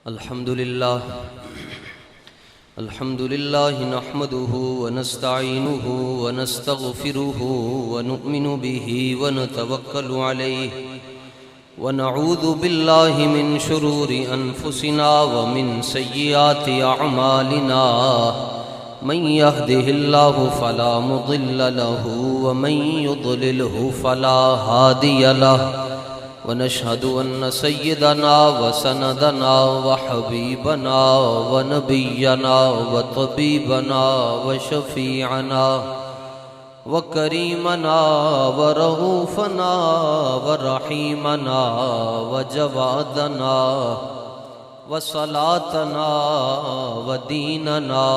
الحمد لله نحمده ونستعينه ونستغفره ونؤمن به ونتوكل عليه ونعوذ بالله من شرور أنفسنا ومن سيئات أعمالنا من يهده الله فلا مضل له ومن يضلله فلا هادي له ونشهد أن سيدنا وسندنا وحبيبنا ونبينا وطبيبنا وشفيعنا وكريمنا ورؤوفنا ورحيمنا وجوادنا وصلاتنا وديننا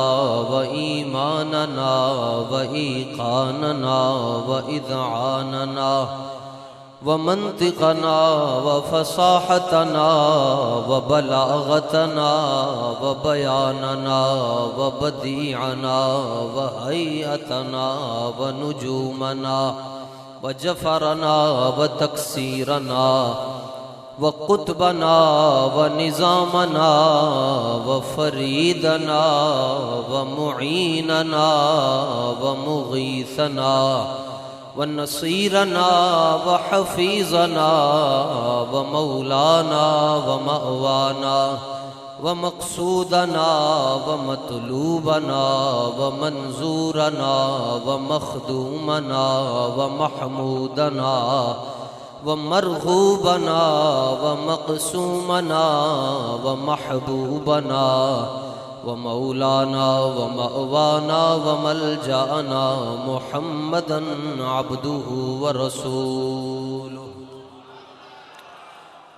وإيماننا وإيقاننا وإذعاننا ومنطقنا وفصاحتنا وبلاغتنا وبياننا وبديعنا وهيئتنا ونجومنا وجفرنا وتكسيرنا وقطبنا ونظامنا وفريدنا ومعيننا ومغيثنا ونصيرنا وحفيظنا ومولانا ومأوانا ومقصودنا ومطلوبنا ومنظورنا ومخدومنا ومحمودنا ومرغوبنا ومقسومنا ومحبوبنا ومولانا ومأوانا وملجأنا محمدا عبده ورسوله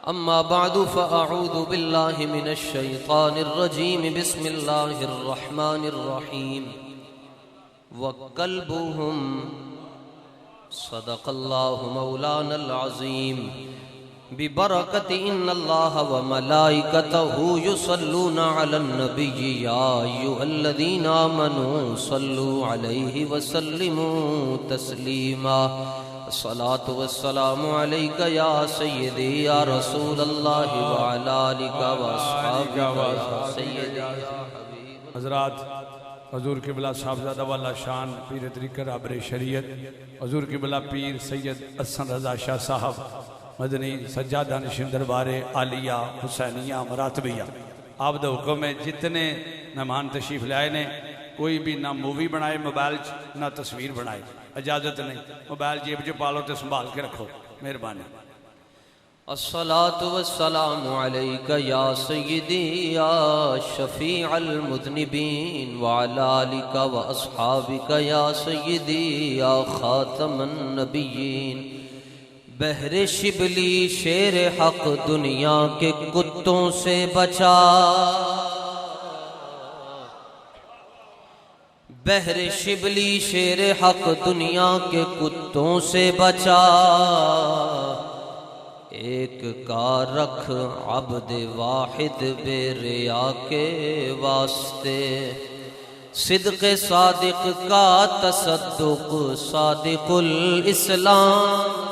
أما بعد فأعوذ بالله من الشيطان الرجيم بسم الله الرحمن الرحيم وكلبهم صدق الله مولانا العظيم ببركة إن الله وملائكته يصلون على النبي يا أيها الذين آمنوا صلوا عليه وسلموا تسليما الصلاة والسلام عليك يا سيدي يا رسول الله وعلى آلك وأصحابك يا سيدي يا حبيب حضرات حضور قبلہ صاحبزادہ والا شان پیر طریقہ رابر شریعت حضور قبلہ پیر سید حسن رضا شاہ صاحب مدنی سجادہ نشین دربار عالیہ حسینیہ مراتبیہ آپ دا حکم ہے جتنے مہمان تشریف لائے نے کوئی بھی نہ مووی بنائے موبائل نہ تصویر بنائے اجازت نہیں موبائل جیب جو پالو تو سنبھال کے رکھو مہربانی الصلاة والسلام عليك يا سيدي يا شفيع المذنبين وعلى آلك وأصحابك يا سيدي يا خاتم النبيين بحر شبلی شیر حق دنیا کے کتوں سے بچا بحر شبلی شیر حق دنیا کے کتوں سے بچا ایک کا رکھ عبد واحد بے ریا کے واسطے صدق صادق کا تصدق صادق الاسلام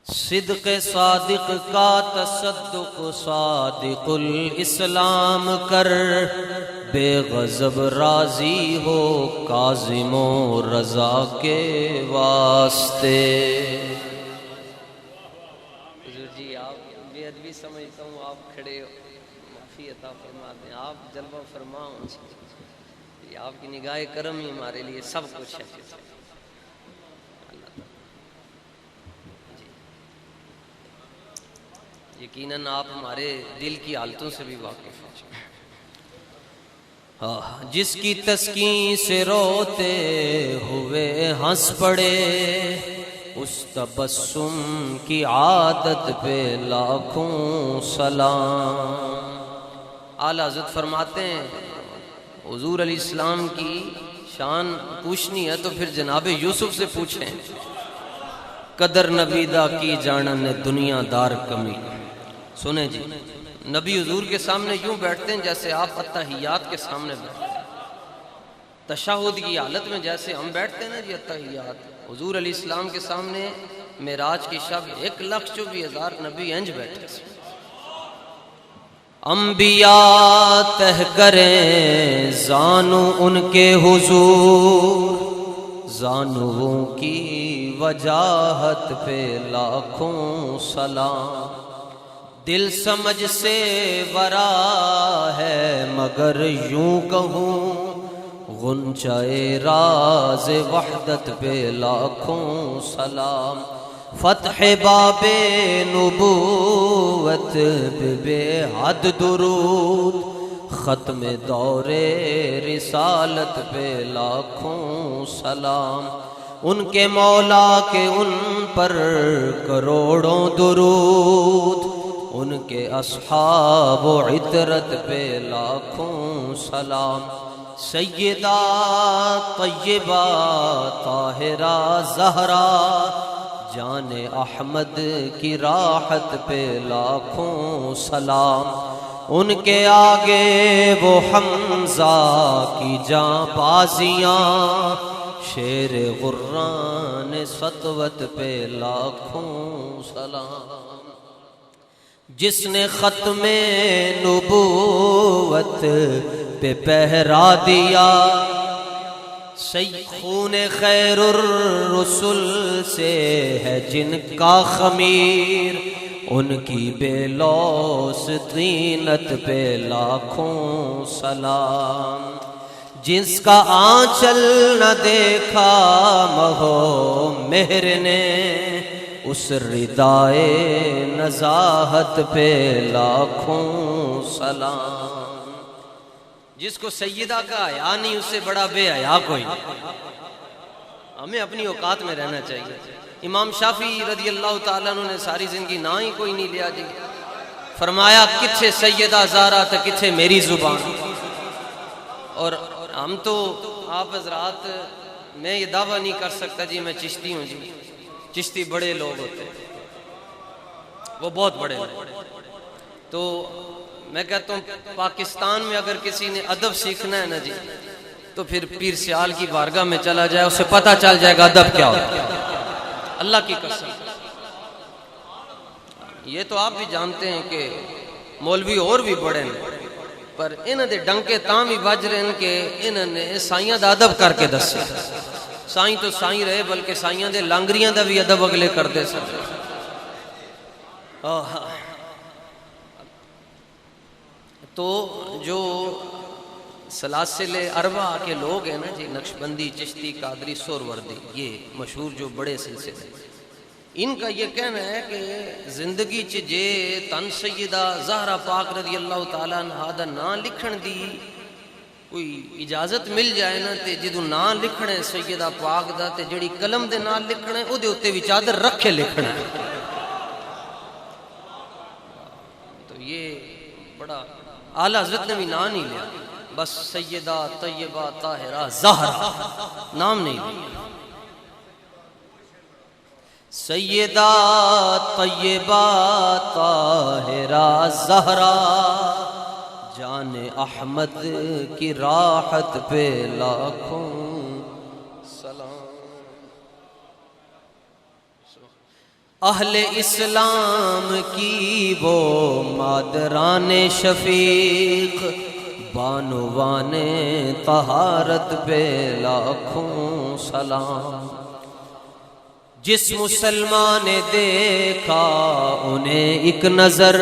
صدق صادق کا تصدق صادق الاسلام کر بے غضب راضی ہو کاظم و رضا کے واسطے حضور جی آپ بے ادبی سمجھتا ہوں آپ کھڑے معافی عطا فرما دیں آپ جلوہ فرما ہوں آپ کی نگاہ کرم ہی ہمارے لیے سب کچھ ہے یقیناً آپ ہمارے دل کی حالتوں سے بھی واقف ہیں جس کی تسکین سے روتے ہوئے ہنس پڑے اس تبسم کی عادت پہ لاکھوں سلام اعلیٰ حضرت فرماتے ہیں حضور علیہ السلام کی شان پوچھنی ہے تو پھر جناب یوسف سے پوچھیں قدر نبیدہ کی جانن دنیا دار کمی سنیں جی نبی حضور کے سامنے یوں بیٹھتے ہیں جیسے آپ اتحیات کے سامنے بیٹھتے ہیں، تشہد کی حالت میں جیسے ہم بیٹھتے ہیں نا جی اتحیات، حضور علیہ السلام کے سامنے معراج کی شب 1,24,000 نبی انج بیٹھے سے انبیاء تہ کریں زانو ان کے حضور زانوؤں کی وجاہت پہ لاکھوں سلام دل سمجھ سے ورا ہے مگر یوں کہوں غنچۂ راز وحدت پہ لاکھوں سلام فتح باب نبوت بے حد درود ختم دور رسالت پہ لاکھوں سلام ان کے مولا کے ان پر کروڑوں درود ان کے اصحاب و عطرت پہ لاکھوں سلام سیدہ طیبہ طاہرہ زہرا جان احمد کی راحت پہ لاکھوں سلام ان کے آگے وہ حمزہ کی جاں بازیاں شیر غران سطوت پہ لاکھوں سلام جس نے ختم نبوت پہ پہرا دیا خون خیر الرسل سے ہے جن کا خمیر ان کی بے لوث طینت پہ لاکھوں سلام جس کا آنچل نہ دیکھا مہو مہر نے اس ردائے نزاہت پہ لاکھوں سلام جس کو سیدہ کا حیا نہیں اس سے بڑا بے حیا کوئی ہمیں اپنی اوقات میں رہنا چاہیے امام شافعی رضی اللہ تعالیٰ عنہ نے ساری زندگی نہ ہی کوئی نہیں لیا جی فرمایا کتھے سیدہ زارا تو کتھے میری زبان اور ہم تو آپ حضرات میں یہ دعویٰ نہیں کر سکتا جی میں چشتی ہوں جی چشتی بڑے لوگ ہوتے وہ بہت بڑے لوگ تو میں کہتا ہوں پاکستان میں اگر کسی نے ادب سیکھنا ہے نا جی تو پھر پیر سیال کی بارگاہ میں چلا جائے اسے پتہ چل جائے گا ادب کیا ہوتا ہے اللہ کی قسم یہ تو آپ بھی جانتے ہیں کہ مولوی اور بھی بڑے ہیں پر انہوں نے ڈنکے تاں بھی بج رہے ہیں کہ انہوں نے سائیاں دا ادب کر کے دسے سائیں تو سائیں رہے بلکہ سائیاں دے لانگریاں دا بھی ادب اگلے کر دے سکتے تو جو سلاسل اربعہ کے لوگ ہیں نا جی نقشبندی چشتی قادری سہروردی یہ مشہور جو بڑے سلسلے ان کا یہ کہنا ہے کہ زندگی چ جے تن سیدہ زہرا پاک رضی اللہ تعالیٰ عنہا دا نا لکھن دی کوئی اجازت مل جائے نا تے جدو نا لکھنا ہے سیدہ پاک دا تے جڑی قلم دے نا لکھنا ہے او دے اتے بھی چادر رکھے لکھنا ہے تو یہ بڑا اعلیٰ حضرت نے بھی نام نہیں لیا بس سیدہ طیبہ طاہرہ زہرا نام نہیں لیا سیدہ طیبہ طاہرہ زہرا جان احمد کی راحت پہ لاکھوں سلام اہل اسلام کی وہ مادران شفیق بانوان طہارت پہ لاکھوں سلام جس مسلمان نے دیکھا انہیں ایک نظر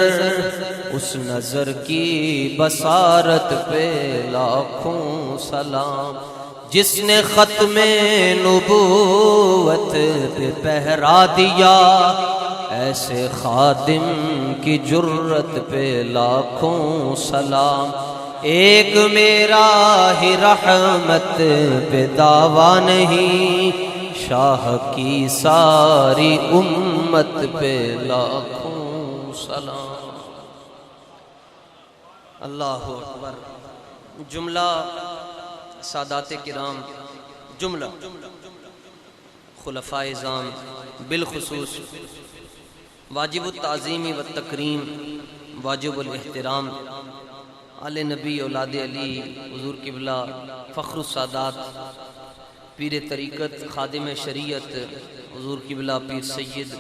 اس نظر کی بصارت پہ لاکھوں سلام جس نے ختم نبوت پہ پہرا دیا ایسے خادم کی جرت پہ لاکھوں سلام ایک میرا ہی رحمت پہ دعویٰ نہیں شاہ کی ساری امت پہ لاکھوں سلام اللہ اکبر جملہ سادات کرام جملہ خلفائے اعظام بالخصوص واجب التعظیم والتکریم واجب الاحترام آل نبی اولاد علی حضور قبلہ فخر السادات پیر طریقت خادم شریعت حضور قبلہ پیر سید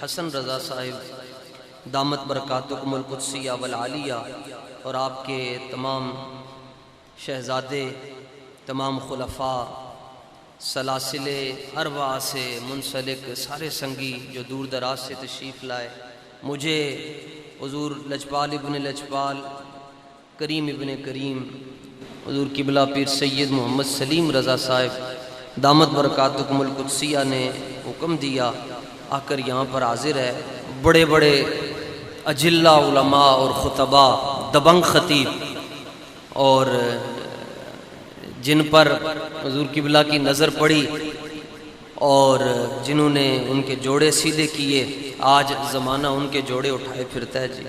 حسن رضا صاحب دامت برکاتکم القدسیہ والعالیہ اور آپ کے تمام شہزادے، تمام خلفاء، سلاسل ارواح سے منسلک سارے سنگی جو دور دراز سے تشریف لائے، مجھے حضور لجپال ابن لجپال، کریم ابن کریم، حضور قبلہ پیر سید محمد سلیم رضا صاحب دامت برکاتکم القدسیہ نے حکم دیا آ کر یہاں پر حاضر ہے۔ بڑے بڑے اجلہ علماء اور خطبہ، دبنگ خطیب، اور جن پر حضور قبلہ کی نظر پڑی اور جنہوں نے ان کے جوڑے سیدھے کیے، آج زمانہ ان کے جوڑے اٹھائے پھرتا ہے جی۔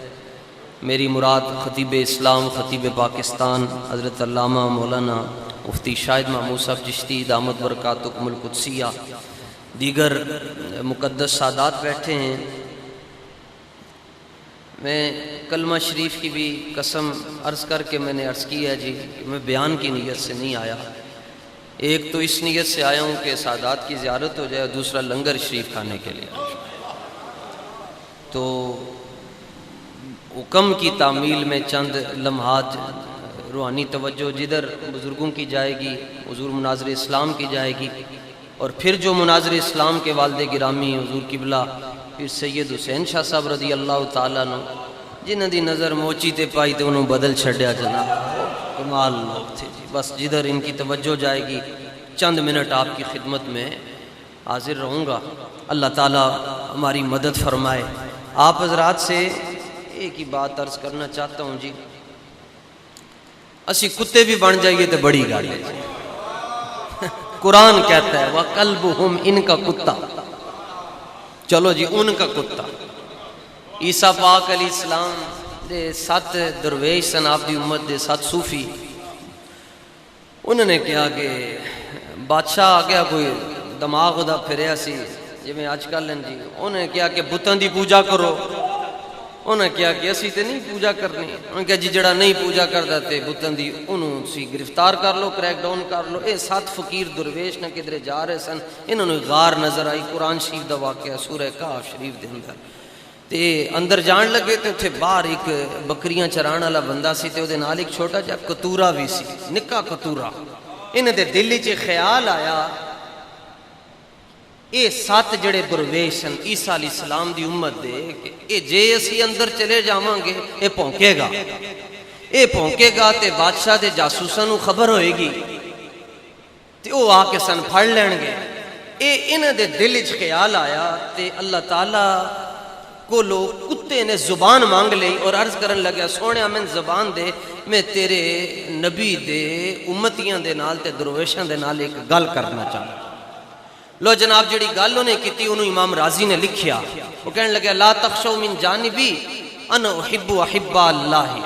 میری مراد خطیب اسلام، خطیب پاکستان حضرت علامہ مولانا مفتی شاہد محمود صاحب چشتی دامت برکاتکم القدسیہ، دیگر مقدس سادات بیٹھے ہیں۔ میں کلمہ شریف کی بھی قسم عرض کر کے میں نے عرض کی ہے جی کہ میں بیان کی نیت سے نہیں آیا، ایک تو اس نیت سے آیا ہوں کہ سادات کی زیارت ہو جائے، اور دوسرا لنگر شریف کھانے کے لیے۔ تو حکم کی تعمیل میں چند لمحات روحانی توجہ جدھر بزرگوں کی جائے گی، حضور مناظر اسلام کی جائے گی، اور پھر جو مناظر اسلام کے والد گرامی حضور قبلہ پھر سید حسین شاہ صاحب رضی اللہ تعالیٰ عنہ، جنہاں دی نظر موچی تے پائی تے انہوں بدل چھڑیا جناب، کمال لوگ تھے جی۔ بس جدھر ان کی توجہ جائے گی چند منٹ آپ کی خدمت میں حاضر رہوں گا۔ اللہ تعالیٰ ہماری مدد فرمائے۔ آپ حضرات سے ایک ہی بات عرض کرنا چاہتا ہوں جی، اسی کتے بھی بن جائیے تو بڑی گل ہے جی۔ قرآن کہتا ہے وَقَلْبُهُمْ ان کا کتا، چلو جی ان کا کتا۔ عیسیٰ پاک علیہ السلام دے 7 درویش سن، آپ دی امت دے 7 صوفی، انہوں نے کہا کہ بادشاہ آ گیا کوئی دماغ دا پھریا سی جی میں آج کل جی، انہوں نے کہا کہ بتاں دی پوجا کرو، انہوں نے کہا کہ اسی تے نہیں پوجا کرنی، انہوں نے کہا جی جڑا نہیں پوجا کردا تے بتاں دی انہوں سی گرفتار کر لو، کریک ڈاؤن کر لو۔ اے 7 فقیر درویش نہ کدھر جا رہے سن، انہوں نے غار نظر آئی، قرآن شریف دا واقعہ سورہ کہف شریف دے اندر، تے اندر جان لگے تے اتھے باہر ایک بکریاں چران والا بندہ سی تے او دے نال ایک چھوٹا جہا کتورا بھی سی، نکا کتورا۔ انہاں دے دل وچ خیال آیا اے 7 جڑے درویش سن عیسیٰ علیہ السلام دی امت دے کہ اے جے اسی اندر چلے جاواں گے اے پھونکے گا، اے پھونکے گا تے بادشاہ دے جاسوساں نوں خبر ہوئے گی تے او آ کے سن پھڑ لین گے۔ اے انہاں دے دل وچ خیال آیا تے اللہ تعالیٰ کو لو کتے نے زبان مانگ لئی اور عرض کرن لگیا سونیا میں زبان دے، میں تیرے نبی دے امتیاں دے نال تے درویشاں دے نال ایک گل کرنا چاہتا۔ لو جناب جڑی گل انہیں کیتی انہوں امام راضی نے لکھیا، وہ کہنے لگا لا تخشو من جانبی انا احب احب اللہ۔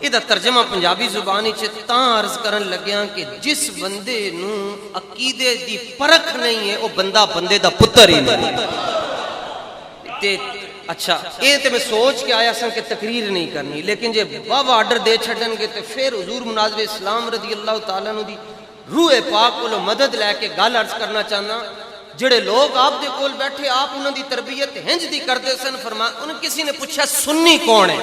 یہ ترجمہ پنجابی زبانی تاں عرض کرن لگیا کہ جس بندے نوں عقیدے دی پرکھ نہیں ہے وہ بندہ بندے دا پتر ہی نہیں۔ اچھا یہ تو میں سوچ کے آیا سن کہ تقریر نہیں کرنی، لیکن جے باب آرڈر دے چھڑن گے تو پھر حضور مناظر اسلام رضی اللہ تعالیٰ عنہ دی روح پاک کو مدد لے کے گل عرض کرنا چاہنا۔ جڑے لوگ آپ دے کول بیٹھے آپ انہوں دی تربیت ہنج دی کردے سن، فرمایا انہوں کسی نے پوچھا سنی کون ہے،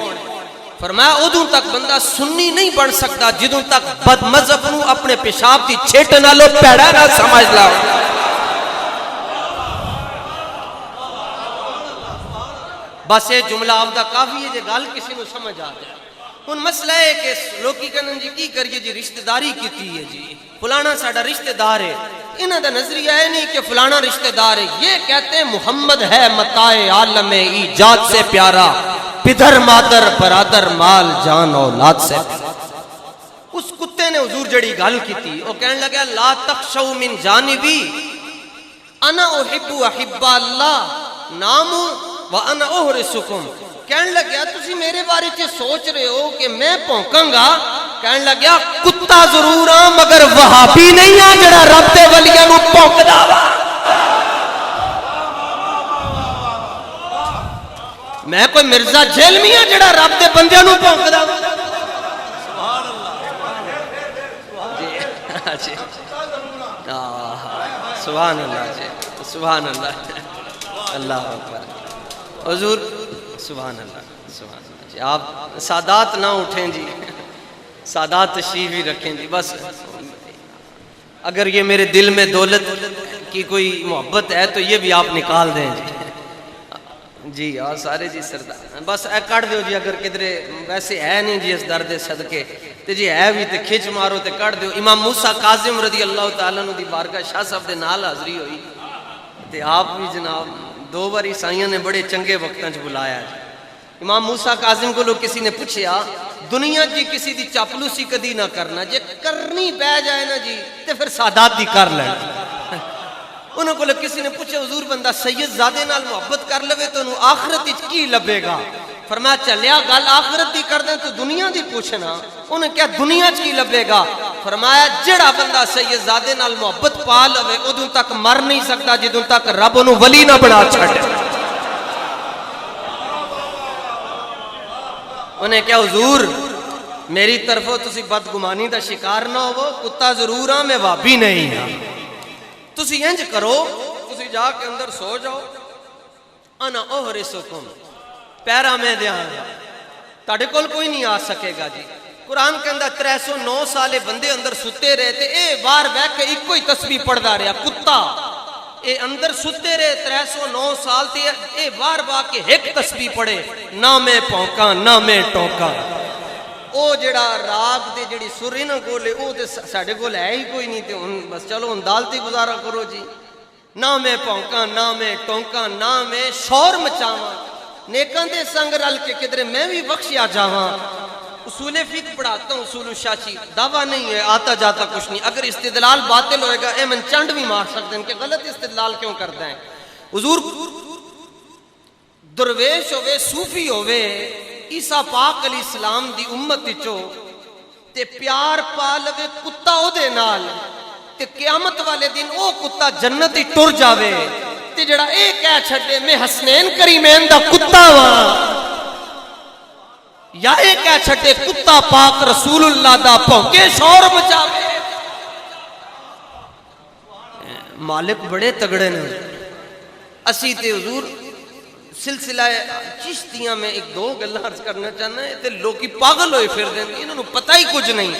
فرمایا ادوں تک بندہ سنی نہیں بن سکتا جدوں تک بد مذہب نو اپنے پیشاب دی چھٹ نالو پیڑا نہ سمجھ لا۔ بس یہ جملہ آپ دا کافی ہے جے گل کسی نو سمجھ آ جائے۔ ان مسئلہ ہے کہ لوگی کہنے جی کی کریے جی رشتہ داری کیتی ہے جی فلانا ساڑا رشتہ دار ہے، انہاں دا نظریہ ہے نہیں کہ فلانا رشتہ دار ہے، یہ کہتے ہیں محمد ہے متاع عالم ایجاد سے پیارا، پدر مادر برادر مال جان اولاد سے۔ اس کتے نے حضور جڑی گل کیتی وہ کہنے لگا لا تخشو من جانبی انا احب احب اللہ نامو وانا احرسکم۔ کہنے لگیا تسی میرے بارے سے سوچ رہے ہو کہ میں پونکاں گا، کہنے لگیا کتا ضرور ہاں مگر وہابی نہیں ہاں جڑا رب دے ولیاں نو پونکدا وا۔ میں کوئی مرزا جیلمی ہاں جڑا رب دے بندیاں نو پونکدا وا۔ سبحان اللہ جی سبحان اللہ جی سبحان اللہ، اللہ اکبر حضور، سبحان اللہ سبحان اللہ جی۔ آپ سادات نہ اٹھیں جی، سادات تشریف ہی رکھیں جی۔ بس اگر یہ میرے دل میں دولت کی کوئی محبت ہے تو یہ بھی آپ نکال دیں جی۔ جی اور سارے جی سردار بس اے کٹ دیو جی، اگر کدھر ویسے ہے نہیں جی اس درد صدقے تے جی ہے بھی تے کھچ مارو تے کٹ دیو۔ امام موسیٰ کاظم رضی اللہ تعالیٰ عنہ دی بارگاہ شاہ صاحب دے نال حاضری ہوئی تے آپ بھی جناب دو بار عیسائیوں نے بڑے چنگے وقتاں چ بلایا جی۔ امام موسیٰ کاظم کو لوگ کسی نے پوچھیا دنیا جی کسی دی چاپلوسی کدی نہ کرنا، جے کرنی پہ جائے نا جی تے پھر سادات دی کر لینا۔ انہوں کو کسی نے پوچھا حضور بندہ سید زادے نال محبت کر لوے تو انہوں آخرت کی لبے گا؟ فرمایا چلیا گل آخرت دی کر دیں تو دنیا دی پوچھنا، انہیں کیا دنیا کی لبے گا؟ فرمایا جڑا بندہ سید زادے نال محبت پا لوے ادوں تک مر نہیں سکتا جدوں تک رب انہوں ولی نہ بنا چھڑے۔ انہیں کیا حضور میری طرفوں تسی بدگمانی دا شکار نہ ہو، کتا ضرور ہاں میں وابی نہیں ہاں۔ تسی انج کرو، تسی جا کے اندر سو جاؤ، انا احرسکم پیرا میں دیاں تاڑے کول کوئی نہیں آ سکے گا جی۔ قرآن کے اندر 309 سالے بندے اندر ستے رہے تھے، اے بار بیٹھ کے ایک کوئی تسبیح پڑھدا رہا کتا، اے اندر ستے رہے 309 سال تھے، اے بار بار کے ایک تسبیح پڑھے، نہ میں پونکا نہ میں ٹوکا۔ او جڑا راگ دے جڑی سری نہ کولے او تے ساڈے کول ہے ہی کوئی نہیں تے بس چلو ہن دالتی گزارا کرو جی۔ نہ میں پونکا نہ میں ٹونکا نہ میں شور مچاواں، نیکاں دے سنگ رل کے کدھر میں بھی بخشیا جاواں۔ اصول فقہ پڑھاتا ہوں، اصول شاچی دعویٰ نہیں ہے، آتا جاتا کچھ نہیں۔ اگر استدلال باطل ہوئے گا اے من چنڈ بھی مار سکتے ہیں کہ غلط استدلال کیوں کرتے ہیں۔ حضور درویش ہوئے صوفی ہوئے عیسیٰ پاک علیہ السلام دی امت چو تے پیار پا لوے کتا او دے نال تے قیامت والے دن او کتا جنت ہی ٹر جاوے تے جڑا اے کہہ چھڑے میں حسنین کریمین دا کتا ہاں، یا اے کہہ چھڑے کتا پاک رسول اللہ دا پونکے شور مچاوے۔ مالک بڑے تگڑے نے۔ اسی تے حضور سلسلہ چشتیاں میں ایک دو گلہ عرض کرنا چاہنا ہے تے لوگی پاگل ہوئے پھر دیں انہوں نے پتہ ہی کچھ نہیں۔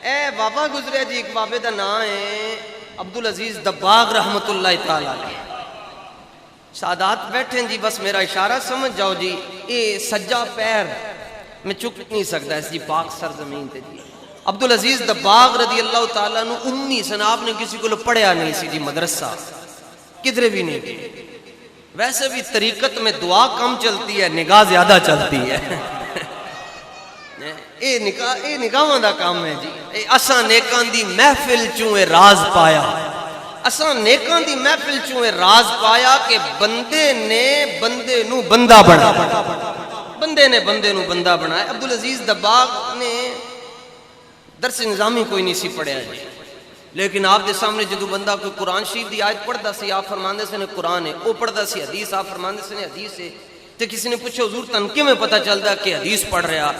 اے بابا گزرے جی، ایک بابے دا نام ہے عبدالعزیز دباغ رحمت اللہ تعالیٰ علیہ۔ سادات بیٹھیں جی، بس میرا اشارہ سمجھ جاؤ جی، اے سجا پیر میں چک نہیں سکتا اس جی پاک سرزمین تے جی۔ عبدالعزیز دباغ رضی اللہ تعالیٰ عنہ امی سناب نے کسی کو پڑھیا نہیں سی جی، مدرسہ کدھر بھی نہیں گئے۔ ویسے بھی طریقت میں دعا کم چلتی ہے، نگاہ زیادہ چلتی ہے۔ اے نگاہاں دا کام ہے جی۔ اساں نیکان دی محفل چوں اے راز پایا، اساں نیکان دی محفل چوں اے راز پایا کہ بندے نے بندے نو بندہ بنا، بندے نے بندے نو بندہ بنایا۔ عبدالعزیز دباغ نے درس نظامی کوئی نہیں سی پڑھیا جی، لیکن آپ دے سامنے جدو بندہ کوئی قرآن شریف دی آیت پڑھدا سی، آپ فرماندے سے نے قرآن ہے، وہ پڑھدا سی حدیث، آپ فرماندے سے نے حدیث ہے۔ تے کسی نے پوچھا حضور تنکے میں پتہ چلدا کہ حدیث پڑھ رہا؟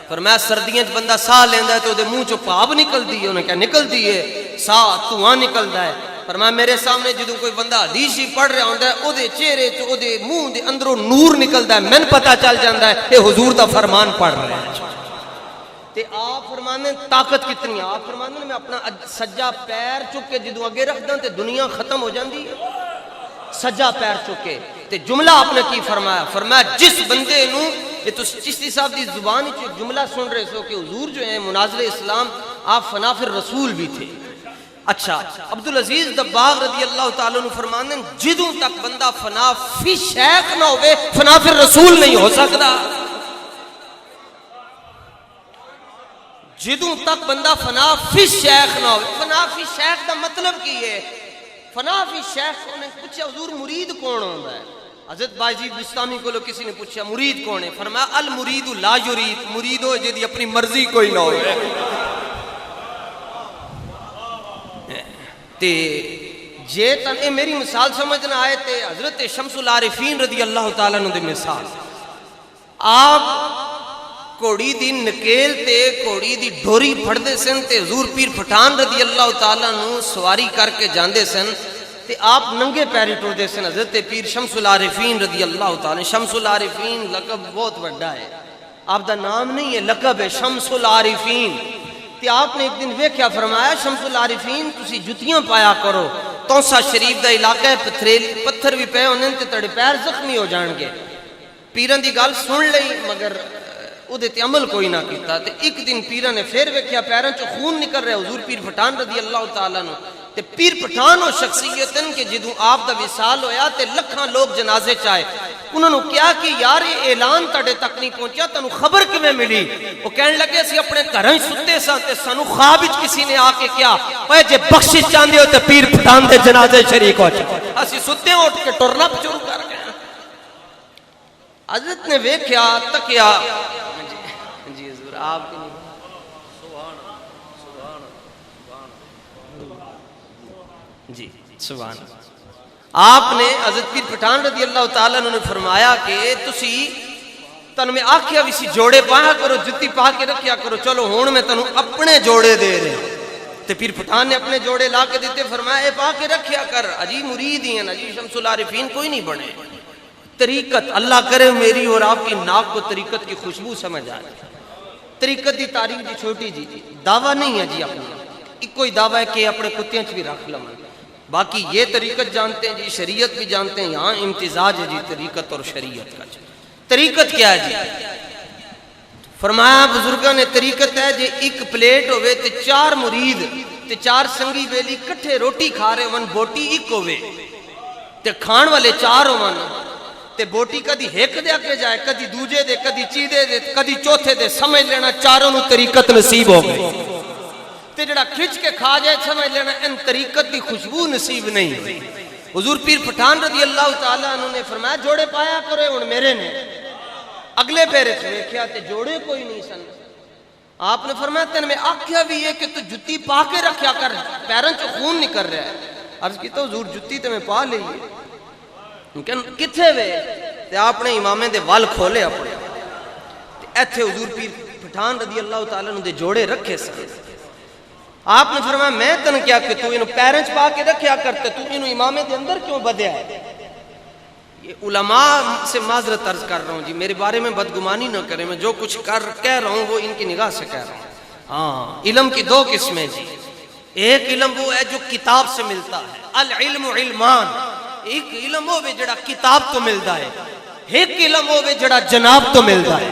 فرمایا سردیاں چ بندہ ساہ لیندا ہے تو دے منہ چوں پاپ نکلدی ہے، انہیں کیا نکلدی ہے؟ ساہ دھواں نکلدا ہے۔ فرمایا میرے سامنے جدو کوئی بندہ حدیث ہی پڑھ رہا ہوندا ہے او دے چہرے چ او دے منہ دے اندروں نور نکلدا ہے، مین پتہ چل جاندا ہے اے حضور دا فرمان پڑھ رہا ہے۔ تے آپ فرمانے طاقت کتنی ہے؟ آپ فرمانے میں اپنا سجا پیر چکے جدو اگے رکھ دیں تے دنیا ختم ہو جاندی ہے، سجا پیر چکے تے جملہ آپ نے کی فرمایا؟ فرمایا جس بندے نو، یہ تو چشتی صاحب دی زبان ہی جملہ سن رہے سو کہ حضور جو ہیں مناظر اسلام آپ فنافر رسول بھی تھے۔ اچھا عبدالعزیز دباغ رضی اللہ تعالیٰ عنہ فرمانے جدوں تک بندہ فنافی شیخ نہ ہوئے فنافر رسول نہیں ہو سکتا۔ جدوں تک بندہ فنافی شیخ نہ ہوئے، فنافی شیخ دا مطلب کی ہے؟ فنافی شیخ نے پوچھا حضور مرید کون ہوتا ہے؟ حضرت باجی بستامی کو کسی نے پوچھا مرید کون ہے؟ فرمایا المرید لا یرید، مرید ہو جدی اپنی مرضی کوئی نہ ہوئے۔ تے جے تن میری مثال سمجھنا آئے تے حضرت شمس العارفین رضی اللہ تعالیٰ عنہ دی مثال، آپ کوڑی دی نکیل تے کوڑی دی ڈھوری پھڑ دے سن تے حضور پیر پٹھان رضی اللہ تعالیٰ عنہ سواری کر کے جاندے سن تے آپ ننگے پیری ٹردے سن حضرت پیر شمس العارفین رضی اللہ تعالی. شمس العارفین لقب بہت بڑا ہے, آپ دا نام نہیں ہے, لقب ہے شمس العارفین. تے آپ نے ایک دن ویکھیا, فرمایا شمس العارفین تسی جتیاں پایا کرو, توسا شریف دا علاقہ ہے, پتھر بھی پے ہوندے تے تڑے پیر زخمی ہو جان گے. پیران دی گل سن لئی مگر او دے تے عمل کوئی نہ کیتا. تے ایک دن پیران نے پھر ویکھیا پیراں چوں خون نکل رہا, حضور پیر پٹھان رضی اللہ تعالیٰ عنہ. تے پیر پٹھان او شخصیتن کہ جدوں آپ دا وصال ہویا تے لکھاں لوگ جنازے چائے. انہوں نے کیا کہ یار یہ اعلان تاڑے تک نہیں پہنچیا, تنو خبر کیویں ملی؟ وہ کہنے لگے اسی اپنے گھراں ہی ستے ساں تے سانو خواب وچ کسی نے آ کے کیا اوے جے بخشش چاہندے ہو تے پیر پٹھان دے جنازے شریک ہو جاؤ. اسی ستے اٹھ کے ٹرنا شروع کر گئے. حضرت نے ویکھیا تکیا, جی حضور آپ کی جی سبحان آپ نے حضرت پیر پٹھان رضی اللہ تعالیٰ نے فرمایا کہ تسی تن میں آکھیا بھی سی جوڑے پایا کرو, جتی پا کے رکھیا کرو, چلو ہون میں تنو اپنے جوڑے دے رہے. تے پیر پٹھان نے اپنے جوڑے لا کے دیتے, فرمایا اے پا کے رکھیا کر, اجی مرید ہی ہیں, اجی شمس العارفین کوئی نہیں بنے. طریقت اللہ کرے میری اور آپ کی ناک کو طریقت کی خوشبو سمجھ آئے. طریقت دی تاریخ جی چھوٹی جی دعویٰ نہیں ہے جی اپنا, ایک کوئی دعویٰ ہے کہ اپنے کتیاں چ بھی رکھ لوں, باقی یہ طریقت جانتے ہیں جی, شریعت بھی جانتے ہیں, یہاں امتزاج ہے جی طریقت اور شریعت کا. طریقت کیا ہے جی؟ فرمایا بزرگاں نے طریقت ہے جی ایک پلیٹ ہوئے تے 4 مرید تے 4 سنگی بیلی کٹھے روٹی کھا رہے ون, بوٹی ایک ہوئے تے کھان والے 4 ہوئے تے بوٹی کدی ایک دے آکے جائے, کدی دوجے دے, کدی چیدے دے, کدی چوتھے دے, سمجھ لینا چاروں نو طریقت نصیب ہو گئی. تے جڑا کھچ کے کھا جائے سمجھ لینا ان طریقت دی خوشبو نصیب نہیں ہوئی. حضور پیر پٹھان رضی اللہ تعالیٰ عنہ نے فرمایا جوڑے پایا کرے ہن میرے نے. اگلے پیرے سے دیکھیا تے جوڑے کوئی نہیں سن. آپ نے فرمایا تین میں آکھیا بھی ہے کہ تو جتی پا کے رکھیا کر, پیروں چوں خون نکل رہا ہے. عرض کی تو حضور جتی تے میں پا لئی کتھے وے؟ تے آپ نے امامے دے وال کھولے اپنے, ایتھے حضور پیر پٹھان رضی اللہ تعالیٰ عنہ دے جوڑے رکھے سن. آپ نے فرمایا میں تن کیا کہ تو انہوں پیریں پا کے رکھیا کرتے, تو انہوں امامے دے اندر کیوں بدیا ہے؟ یہ علماء سے معذرت عرض کر رہا ہوں جی, میرے بارے میں بدگمانی نہ کریں, میں جو کچھ کہہ رہا ہوں وہ ان کی نگاہ سے کہہ رہا ہوں. ہاں, علم کی 2 قسمیں جی. ایک علم وہ ہے جو کتاب سے ملتا ہے, العلم علمان. ایک علم وہ جڑا کتاب تو ملتا ہے, ایک علم وہ جڑا جناب تو ملتا ہے.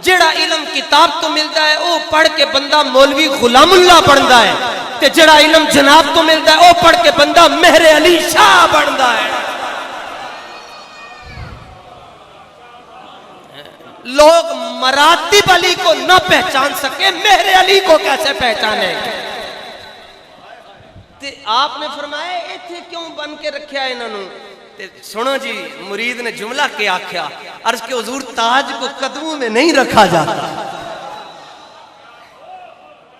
جڑا علم کتاب تو ملتا ہے وہ پڑھ کے بندہ مولوی غلام اللہ بنتا ہے, تے جڑا علم جناب تو ملتا ہے وہ پڑھ کے بندہ مہر علی شاہ بنتا ہے. لوگ مراتب علی کو نہ پہچان سکے, مہر علی کو کیسے پہچانے؟ تے آپ نے فرمایا ایتھے کیوں بن کے رکھیا انہوں نے؟ تے سنو جی, مرید نے جملہ کے آکھیا, عرض کہ حضور تاج کو قدموں میں نہیں رکھا جاتا,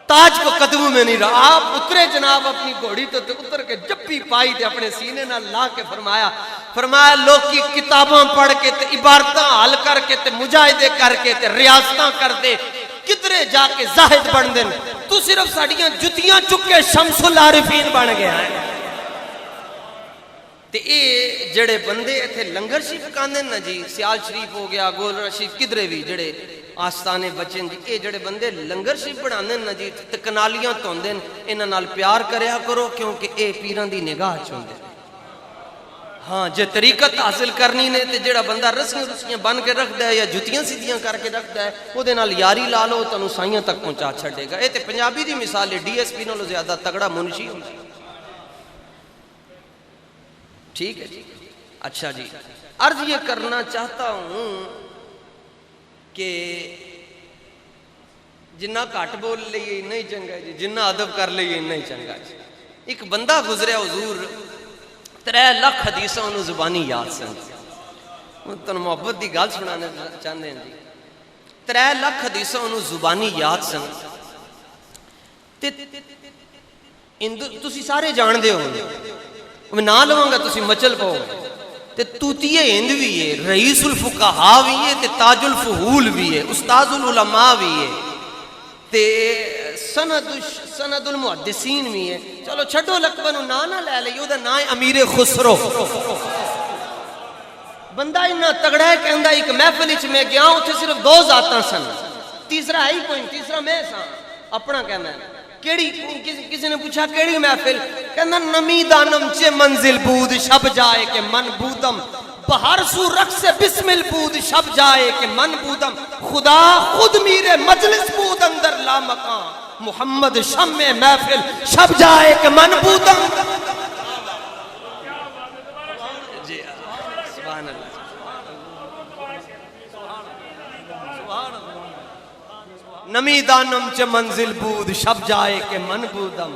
تاج کو قدموں میں نہیں رکھا. آپ اترے جناب اپنی گھوڑی تو اتر کے جپی پائی تے اپنے سینے نہ لا کے فرمایا لوگ کی کتاباں پڑھ کے تے عبارتاں حل کر کے تے مجاہدے کر کے تے ریاستاں کر دے, کدرے جا کے زاہد بن دیں, تو صرف ساڑیاں جتیاں چکے شمس العارفین بن گیا ہے. تے اے جڑے بندے ایتھے لنگر شریف کاندے نا جی, سیال شریف ہو گیا, گول شریف, کدرے بھی جڑے آستانے بچن جی, اے جڑے بندے لنگر شریف بناندے نا جی تے کنالیاں توندے, انہاں نال پیار کریا کرو کیونکہ اے پیراں دی نگاہ چوندے. ہاں جے طریقت حاصل کرنی نے تے جڑا بندہ رسیاں بن کے رکھدا ہے یا جتیاں سیدھیاں کر کے رکھدا ہے او دے نال یاری لا لو تانوں سائیاں تک پہنچا چھڈے گا. اے تے پنجابی دی مثال ہے, ڈی ایس پی نالوں زیادہ تگڑا منشی ہوندا. ٹھیک ہے جی. اچھا جی, عرض یہ کرنا چاہتا ہوں کہ جنہ کٹ بول لئیے نہیں چنگا جی, جنہ ادب کر لئیے نہیں چنگا جی. ایک بندہ گزریا حضور 3 لاکھ حدیثاں انہوں زبانی یاد سن. تن محبت دی گل سنانے چاہتے ہیں جی, 3 لاکھ حدیثاں انہوں زبانی یاد سن. تسی سارے جان دے ہو, میں نہ لواں گا تسی مچل پاؤ. تے توتیہ ہند بھی ہے, رئیس الفقہا بھی ہے, تے تاج الفہول بھی ہے, استاذ العلماء بھی ہے, تے سند المحدثین بھی ہے. چلو چھڈو لقب نو نہ لے لئی، او دا نام ہے امیر خسرو. بندہ اتنا تگڑا ہے کہندا ایک محفل وچ میں گیا اوتھے صرف 2 ذاتاں سن، تیسرا ہے ہی کوئی، تیسرا میں سا. اپنا کہنا ہے کیڑی، کسی نے پوچھا کیڑی محفل، کہنا نمی دانم چے منزل بود شب جائے کہ من بودم، بہر سو رقص بسمل بود شب جائے کہ من بودم، خدا خود میرے مجلس بود اندر لا مکان، محمد شم محفل شب جائے کہ من بودم. جی سبحان اللہ. نمی دانم چ منزل بود شب جائے کہ من بودم،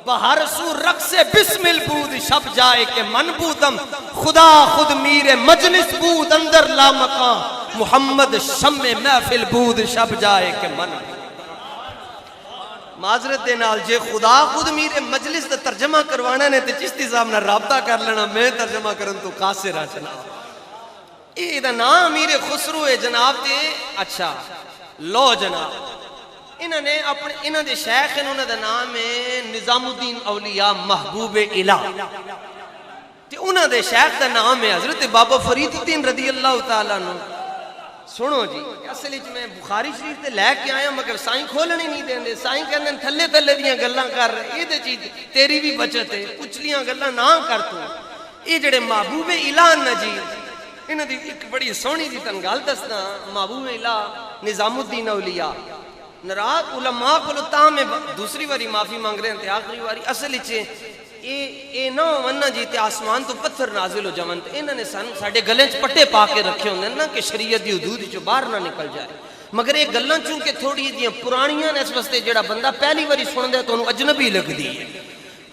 بہر سو رقص بسمل بود شب جائے کہ من بودم، خدا خود میر مجلس بود اندر لا مکان، محمد شم محفل بود شب جائے کہ من بودم. معذرت دے نال جے خدا خود میر مجلس دا ترجمہ کروانا نے تے چشتی صاحب نہ رابطہ کر لینا، میں ترجمہ کرن تو قاصر آ جناب. اے دا نام امیر خسرو ہے جناب. تے اچھا لو جناب، انہوں نے اپنے انہوں دے شیخ انہوں دا نام ہے نظام الدین اولیاء محبوب الہ، تے انہوں دے شیخ دا نام ہے حضرت بابا فرید الدین رضی اللہ تعالیٰ عنہ. سنو جی، اصل وچ میں بخاری شریف تے لے کے آیا مگر سائیں کھولنے نہیں دیندے. سائیں کہندے تھلے تھلے دیاں گلاں کر رہے، اے تے چیز تیری بھی بچت ہے، اچھلیاں گلاں نہ کر تو. اے جڑے محبوب الہ نا جی، انہوں دی ایک بڑی سونی دی تن گل دسنا. محبوب الہ نظام الدین اولیاء نراج علماء کو لتا میں دوسری واری معافی مانگ رہے ہیں تے آخری واری اصل وچ اے نہ وننا جی تے آسمان تو پتھر نازل ہو جاون تے انہاں نے ساڈے گلے وچ پٹے پا کے رکھے ہوندے نا کہ شریعت دی حدود وچوں باہر نہ نکل جائے. مگر یہ گلاں چونکہ تھوڑی جیاں پرانیاں نے، اس واسطے جڑا بندہ پہلی واری سندا ہے تو انہوں اجنبی لگدی ہے.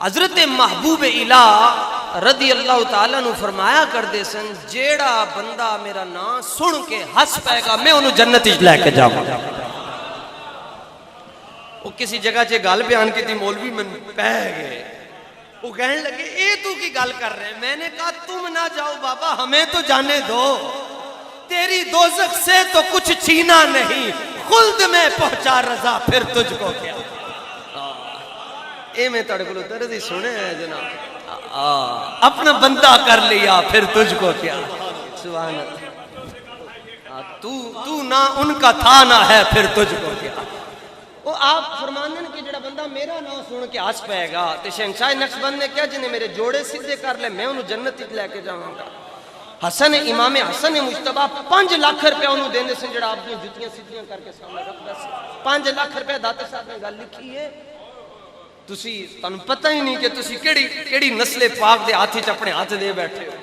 حضرت محبوب الہ رضی اللہ تعالیٰ نو فرمایا کردے سن جیڑا بندہ میرا نام سن کے ہس پائے گا میں انہوں جنت وچ لے کے جاواں گا. وہ کسی جگہ چے گل بیان کی تھی، مولوی میں پہ گئے، وہ کہنے لگے اے تو کی گل کر رہے ہیں؟ میں نے کہا تم نہ جاؤ بابا، ہمیں تو جانے دو، تیری دوزخ سے تو کچھ چھینا نہیں، خلد میں پہنچا رضا پھر تجھ کو کیا. اے میں تڑ کلو درد ہی سنے ہیں جناب، اپنا بندہ کر لیا پھر تجھ کو کیا. سبحان اللہ. تو نہ ان کا تھا نہ ہے پھر تجھ کو کیا. وہ آپ فرمانے کہ جڑا بندہ میرا نام سن کے ہس پائے گا تے شہنشاہ نقشبند نے کیا جنہیں میرے جوڑے سیدھے کر لے میں انہوں جنت لے کے جاؤں گا. حسن امام حسن مجتبہ 5 لاکھ روپے انہوں دینے سے جڑا آپ نے جتیاں سیدھیاں کر کے سامنے رکھ دے. 5 لاکھ روپے داتے صاحب نے گل لکھی ہے. تسی تانوں پتہ ہی نہیں کہ تسی کیڑی نسل پاک دے ہاتھ وچ اپنے ہاتھ دے بیٹھے ہو.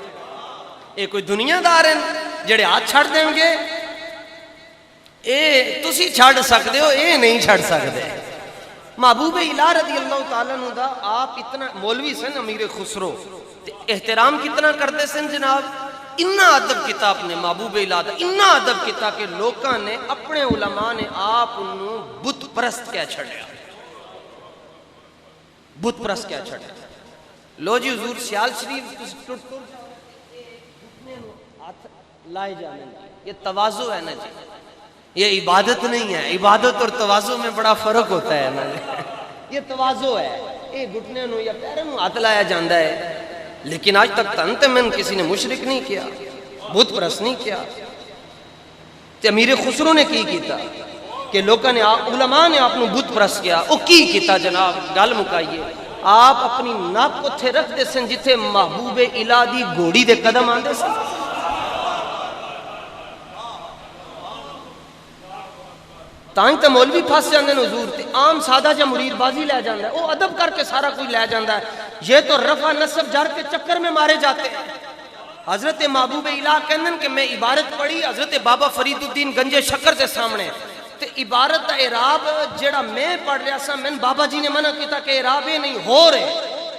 اے کوئی دنیا دار ہیں جڑے ہاتھ چھڑ دیں گے؟ اے تسی چھڑ سکتے ہو، اے نہیں چھڑ سکتے. محبوب الہ رضی اللہ تعالیٰ عنہ دا آپ اتنا مولوی سن امیر خسرو احترام کتنا کرتے سن جناب. اتنا ادب کیتا اپنے محبوب الہ دا، اتنا ادب کیتا کہ لوکاں نے اپنے علماء نے آپ انہوں بت پرست کہہ چھڑیا. بت پرست کہہ چھڑیا. لو جی حضور سیال شریف ہاتھ لائے جانے، یہ تواضع ہے نا جی، یہ عبادت نہیں ہے. عبادت اور تواضع میں بڑا فرق ہوتا ہے نا. یہ تواضع ہے، یہ گھٹنے نو یا پیروں نو ہاتھ لایا جاندا ہے. لیکن آج تک تن تے من کسی نے مشرک نہیں کیا، بت پرست نہیں کیا. تے امیر خسرو نے کی کیتا کہ لوگوں نے علماء نے آپ نو بت پرست کیا. او کی کیتا جناب؟ گل مکائیے. آپ اپنی ناک اتھے رکھ دے سن جتھے محبوب الہ دی گھوڑی دے قدم آندے سن. تائیں تے مولوی پھنس جاندے نے حضور تے عام سادہ جا مرید بازی لے جاندا ہے، وہ ادب کر کے سارا کوئی لے جاندا ہے. یہ تو رفع نصب جر کے چکر میں مارے جاتے ہیں. حضرت محبوب الہ کہندن کہ میں عبارت پڑھی حضرت بابا فرید الدین گنجے شکر کے سامنے تے عبارت دا اعراب جڑا میں پڑھ رہا سا میں بابا جی نے منع کیتا کہ اعراب یہ نہیں ہو رہے.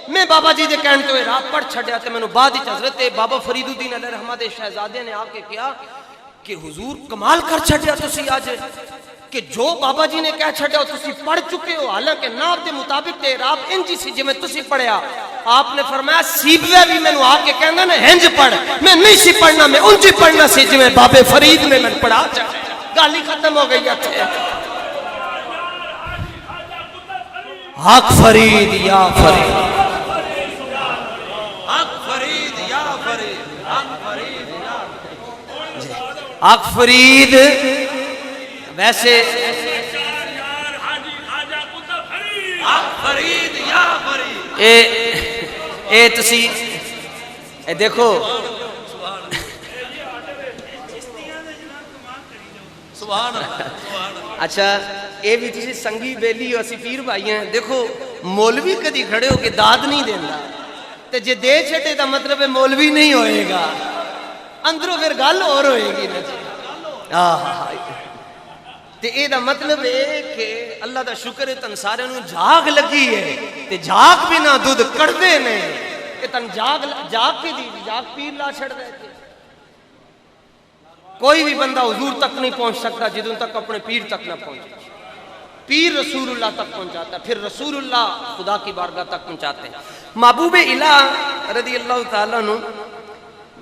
میں بابا جی دے کہن تو اعراب پڑھ چھڈیا تے مینوں بعد وچ حضرت بابا فرید الدین علیہ رحمہ دے شہزادے نے آ کے کہا کہ حضور کمال کر چھڈیا تسی آج کہ جو بابا جی نے کہہ چھڑیا تسی پڑھ چکے ہو، حالانکہ ناب دے مطابق تے اعراب انجی سی جی میں تسی پڑھیا. آپ نے فرمایا سیبوے بھی میں نو آ کے کہنا نے ہنج پڑھ، میں نہیں سی پڑھنا، میں انجی پڑھنا سی جی میں بابے فرید نے میں پڑھا چاہے. گالی ختم ہو گئی تھے. حق فرید یا فرید، حق فرید یا فرید، حق فرید یا حق فرید ویسے حق فرید یا فرید. اے تسی اے دیکھو سبحان اللہ سبحان اللہ. اچھا اے بھی تسی سنگی بیلی ہو، اسی پیر بھائی ہیں. دیکھو مولوی کدی کھڑے ہو کے داد نہیں دینا تے جے دے چھٹے دا مطلب ہے مولوی نہیں ہوئے گا، اندروں پھر گل اور ہوئے گی نا جی. تے اے دا مطلب ہے کہ اللہ دا شکر ہے تن سارے نوں جھاگ لگی ہے تے جھاگ بھی نہ دودھ کڑدے نے کہ تن جھاگ پی دی جھاگ پیر لا چھڑ دے. کوئی بھی بندہ حضور تک نہیں پہنچ سکتا جدوں تک اپنے پیر تک نہ پہنچے. پیر رسول اللہ تک پہنچاتا ہے، پھر رسول اللہ خدا کی بارگاہ تک پہنچاتے ہیں. محبوب الہ رضی اللہ تعالیٰ عنہ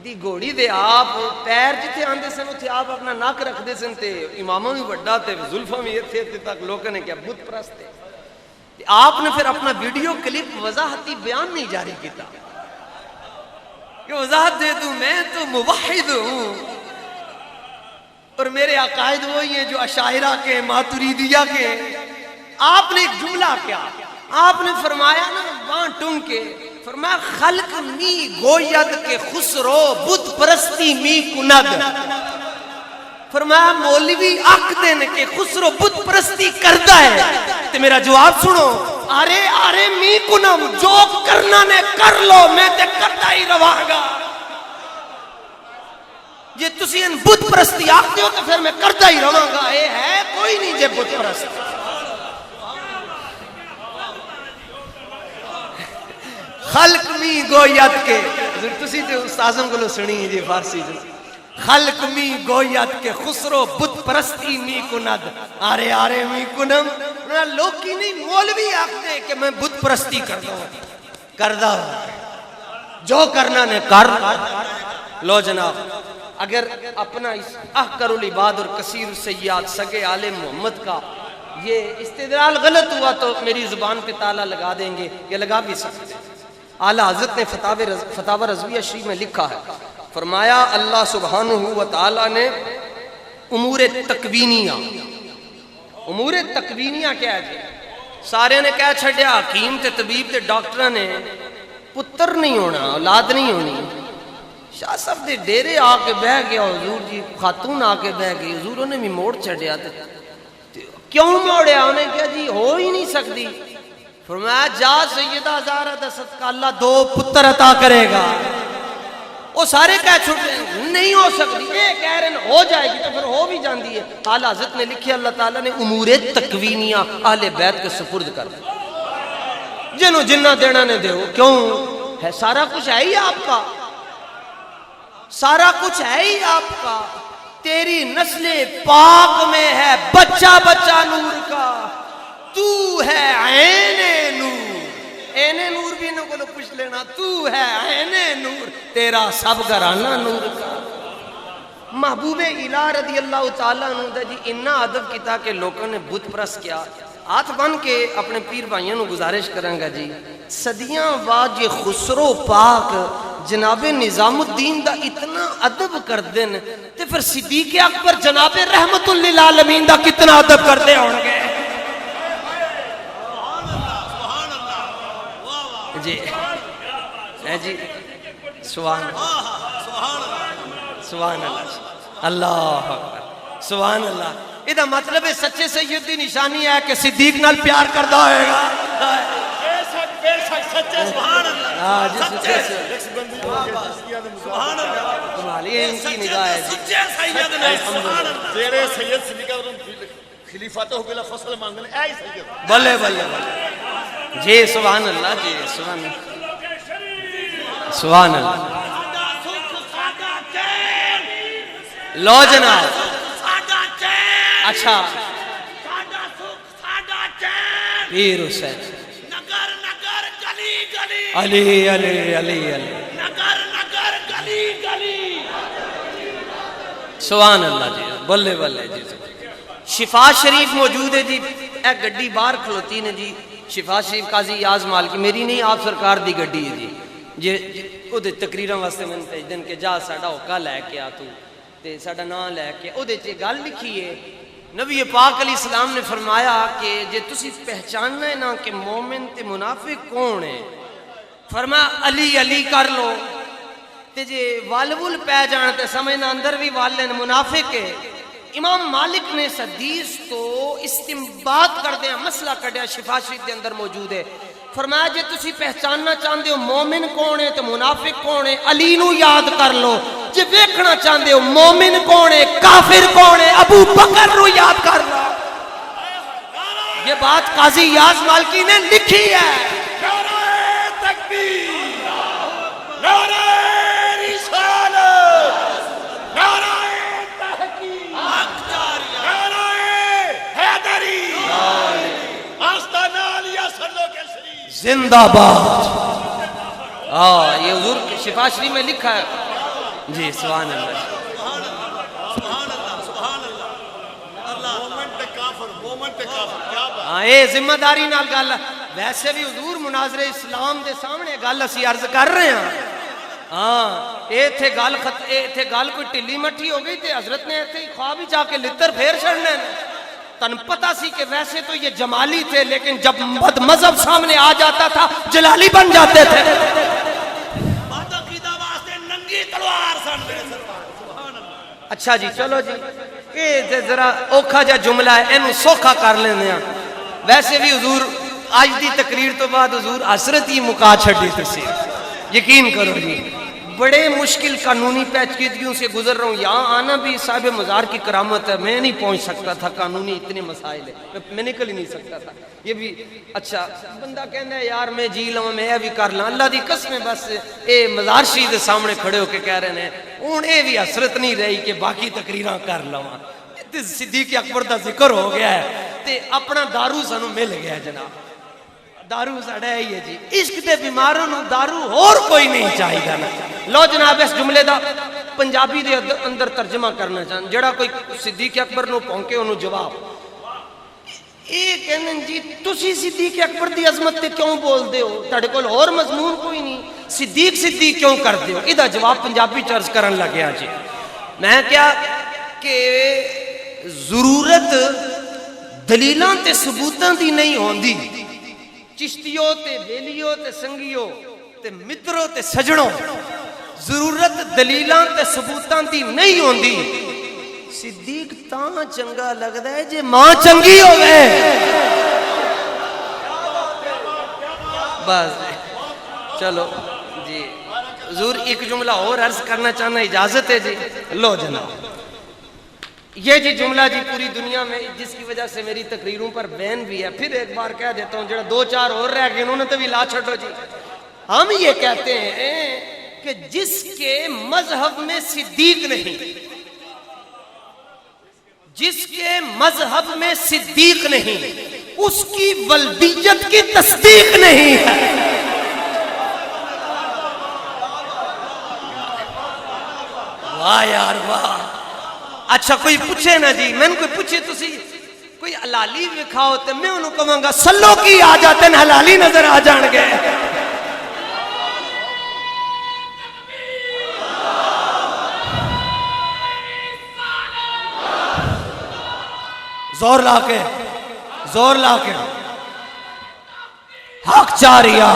دی گھوڑی دے آپ پیر جتھے آندے سن اتھے آپ اپنا ناک رکھ دے سن تے اماموں بھی بڑا تے زلفوں بھی اتھے تک لوگوں نے کیا بت پرست تے آپ نے پھر اپنا ویڈیو کلپ وضاحتی بیان نہیں جاری کیتا کہ وضاحت دے دوں میں تو موحد ہوں اور میرے عقائد وہی ہیں جو اشاعرہ کے ماتریدیہ کے. آپ نے ایک جملہ کیا، آپ نے فرمایا نا وہاں ٹن کے فرمایا خلق می گوید کے خسرو بت پرستی می کند. فرمایا مولوی آکھ دین کہ خسرو بت پرستی کردہ ہے تو میرا جواب سنو، آرے آرے می کنم جو کرنا نے کر لو میں تے کردہ ہی رواں گا. یہ تسی ان بت پرستی آکھتے ہو تو پھر میں کردہ ہی رواں گا. اے ہے کوئی نہیں جے بت پرست. خلق می گویت کے تسی تے استاذوں کو لو سنی جی فارسی جو خلق می گویت کے خسرو بت پرستی می کند. آرے آرے می کنم لوگ کی نہیں مولوی آکھتے کہ میں بت پرستی کردہ ہوں جو کرنا نے کر لو. جناب اگر اپنا اس احقر العباد اور کثیر السیئات سگے عالم محمد کا یہ استدلال غلط ہوا تو میری زبان پہ تالا لگا دیں گے، یہ لگا بھی سکتے. اعلیٰ حضرت نے فتاوی رضویہ شریف میں لکھا ہے، فرمایا اللہ سبحانہ و تعالیٰ نے امور تکوینیہ کیا ہے جی. سارے نے کہا چھڑیا حکیم تے طبیب تے ڈاکٹر نے پتر نہیں ہونا، اولاد نہیں ہونی. شاہ صاحب دے ڈیرے آ کے بہ گیا حضور جی، خاتون آ کے بہ گئی، حضور نے بھی موڑ چھڑیا. کیوں موڑیا؟ انہیں کہا جی ہو ہی نہیں سکتی. فرمایا جا سیدہ زہرا دا صدقہ اللہ 2 پتر عطا کرے گا. وہ سارے کہہ چھوٹے نہیں ہو سکتی، یہ کہہ رہے ہیں ہو جائے گی تو پھر ہو بھی جاندی ہے. اعلیٰ حضرت نے لکھی اللہ تعالیٰ نے امور تکوینیہ اہل بیت کے سپرد کر جنہوں جنہ دینا نے دیو. کیوں ہے؟ سارا کچھ ہے ہی آپ کا، سارا کچھ ہے ہی آپ کا. تیری نسل پاک میں ہے بچہ بچہ نور کا. تو ہے عین نور، عین نور بھی نہ کو پوچھ لینا. تو ہے عین نور، تیرا سب گھرانہ نور کا. محبوب الہ رضی اللہ تعالیٰ عنہ جی اتنا ادب کیتا کہ لوگوں نے بت پرست کیا. ہاتھ بن کے اپنے پیر بھائیوں نے گزارش کریں گا جی، صدیاں بعد یہ خسرو پاک جناب نظام الدین دا اتنا ادب کر دین تے پھر صدیق اکبر جناب رحمت للعالمین دا کتنا ادب کرتے ہوں گے جی. جی سبحان اللہ، اللہ اکبر، سبحان اللہ. یہ مطلب ہے سچے سید دی نشانی ہے کہ صدیق نال پیار کردہ ہوئے گا. سچے سبحان اللہ، سچے سبحان اللہ، تمہاری ان کی نگاہ ہے جی. سچے سید نے سبحان اللہ. تیرے سید صدیقہ خلیفات ہو گئے فصل مانگنے اے سید بلے بلے بلے جی. سبحان اللہ جی، سبحان اللہ، سبحان اللہ. لو جناب اچھا پیر حسین نگر نگر گلی گلی، علی علی علی علی، نگر نگر گلی گلی. سبحان اللہ جی، بلے بلے جی. شفا شریف موجود ہے جی. اے گڈی باہر کھلوتی نے جی، شفا شریف قاضی یاز مال کی میری نہیں آپ سرکار دی گڈی ہے جی وہ تقریراں واسطے میں بھیج دین کہ جا ساڈا ہوکا لے کے آ تو تے ساڈا نام لے کے او دے گل لکھی ہے نبی پاک علیہ السلام نے فرمایا کہ جے تسی پہچاننا ہے نا کہ مومن تے منافق کون ہے فرمایا علی علی کر لو تے جے والول پہ جان تے سمجھنا اندر بھی والن منافق ہے امام مالک نے اس حدیث تو استنباط کر دیا مسئلہ کڈیا شفا شریف دے اندر موجود ہے فرمایا جے تسی پہچاننا چاہندے ہو مومن کون ہے تے منافق کون ہے علی نو یاد کر لو جے ویکھنا چاہندے ہو مومن کون ہے کافر کون ہے ابو بکر نو یاد کر لو یہ بات قاضی یاز مالکی نے لکھی ہے نعرہ تکبیر نعرہ رسالت نعرہ تحقیق نعرہ حیدری آستانہ علیہ صلو کے شریف زندہ باد یہ حضور شفا شریف میں لکھا ہے جی سبحان اللہ مومن تے کافر کیا بات ہاں اے ذمہ داری نال گل ویسے بھی حضور مناظر اسلام دے سامنے گل اسی عرض کر رہے ہیں ہاں ایتھے گل کوئی ٹلی مٹھی ہو گئی تے حضرت نے ایتھے خواب ہی جا کے لتر پھیر چھڑنے تن پتہ سی کہ ویسے تو یہ جمالی تھے لیکن جب بد مذہب سامنے آ جاتا تھا جلالی بن جاتے تھے ماتا قیدہ واسطے ننگی تلوار سن میرے سرکار سبحان اللہ اچھا جی چلو جی یہ ذرا اوکھا جا جملہ ہے اینو سوکھا کر لینے ہیں ویسے بھی حضور آج دی تقریر تو بعد حضور حسرت ہی مکا چھڑی تھی یقین کرو جی بڑے مشکل قانونی پیچیدگیوں سے گزر رہا ہوں یہاں آنا بھی صاحب مزار کی کرامت ہے میں نہیں پہنچ سکتا تھا قانونی اتنے مسائل ہے میں نکل ہی نہیں سکتا تھا یہ بھی اچھا بندہ کہنا ہے یار میں جی لوں میں یہ بھی کر لوں اللہ دی قسم ہے بس اے مزار شریف دے سامنے کھڑے ہو کے کہہ رہے ہیں ہوں یہ بھی حسرت نہیں رہی کہ باقی تقریراں کر لوں صدیق اکبر دا ذکر ہو گیا ہے تے اپنا دارو سانو مل گیا ہے جناب دارو ساڑا ہے یہ جی عشق دے بیماروں نو دارو اور کوئی نہیں چاہی گا نا لو جناب اس جملے دا پنجابی دے اندر ترجمہ کرنا چاہن جڑا کوئی صدیق اکبر نو پہنکے انہوں جواب اے کہنے جی تسی صدیق اکبر دی عظمت تے کیوں بول دے ہو تاڑے کول اور مضمون کوئی نہیں صدیق کیوں کر دے ہو ادھا جواب پنجابی چرز کرن لگیا جی میں کیا کہ ضرورت دلیلاں تے ثبوتاں دی نہیں ہوندی چشتیوں تے بیلیوں تے سنگیوں تے متروں تے سجنوں ضرورت دلیلاں تے ثبوتاں دی نہیں ہوندی صدیق تاں چنگا لگدا ہے جے ماں چنگی ہوئے بس چلو جی حضور ایک جملہ اور عرض کرنا چاہنا اجازت ہے جی لو جناب یہ جی جملہ جی پوری دنیا میں جس کی وجہ سے میری تقریروں پر بین بھی ہے پھر ایک بار کہہ دیتا ہوں جڑا دو چار اور رہ گئے انہوں نے تو بھی لا چھڑو جی ہم یہ کہتے ہیں کہ جس کے مذہب میں صدیق نہیں جس کے مذہب میں صدیق نہیں اس کی ولدیت کی تصدیق نہیں ہے واہ یار واہ اچھا کوئی پوچھے نا جی میں نے کوئی پوچھے تو سی کوئی حلالی دکھاؤ تو میں انہوں کہوں گا سلو کی آ جاتے ہیں حلالی نظر آ جان گے زور لا کے حق چاریا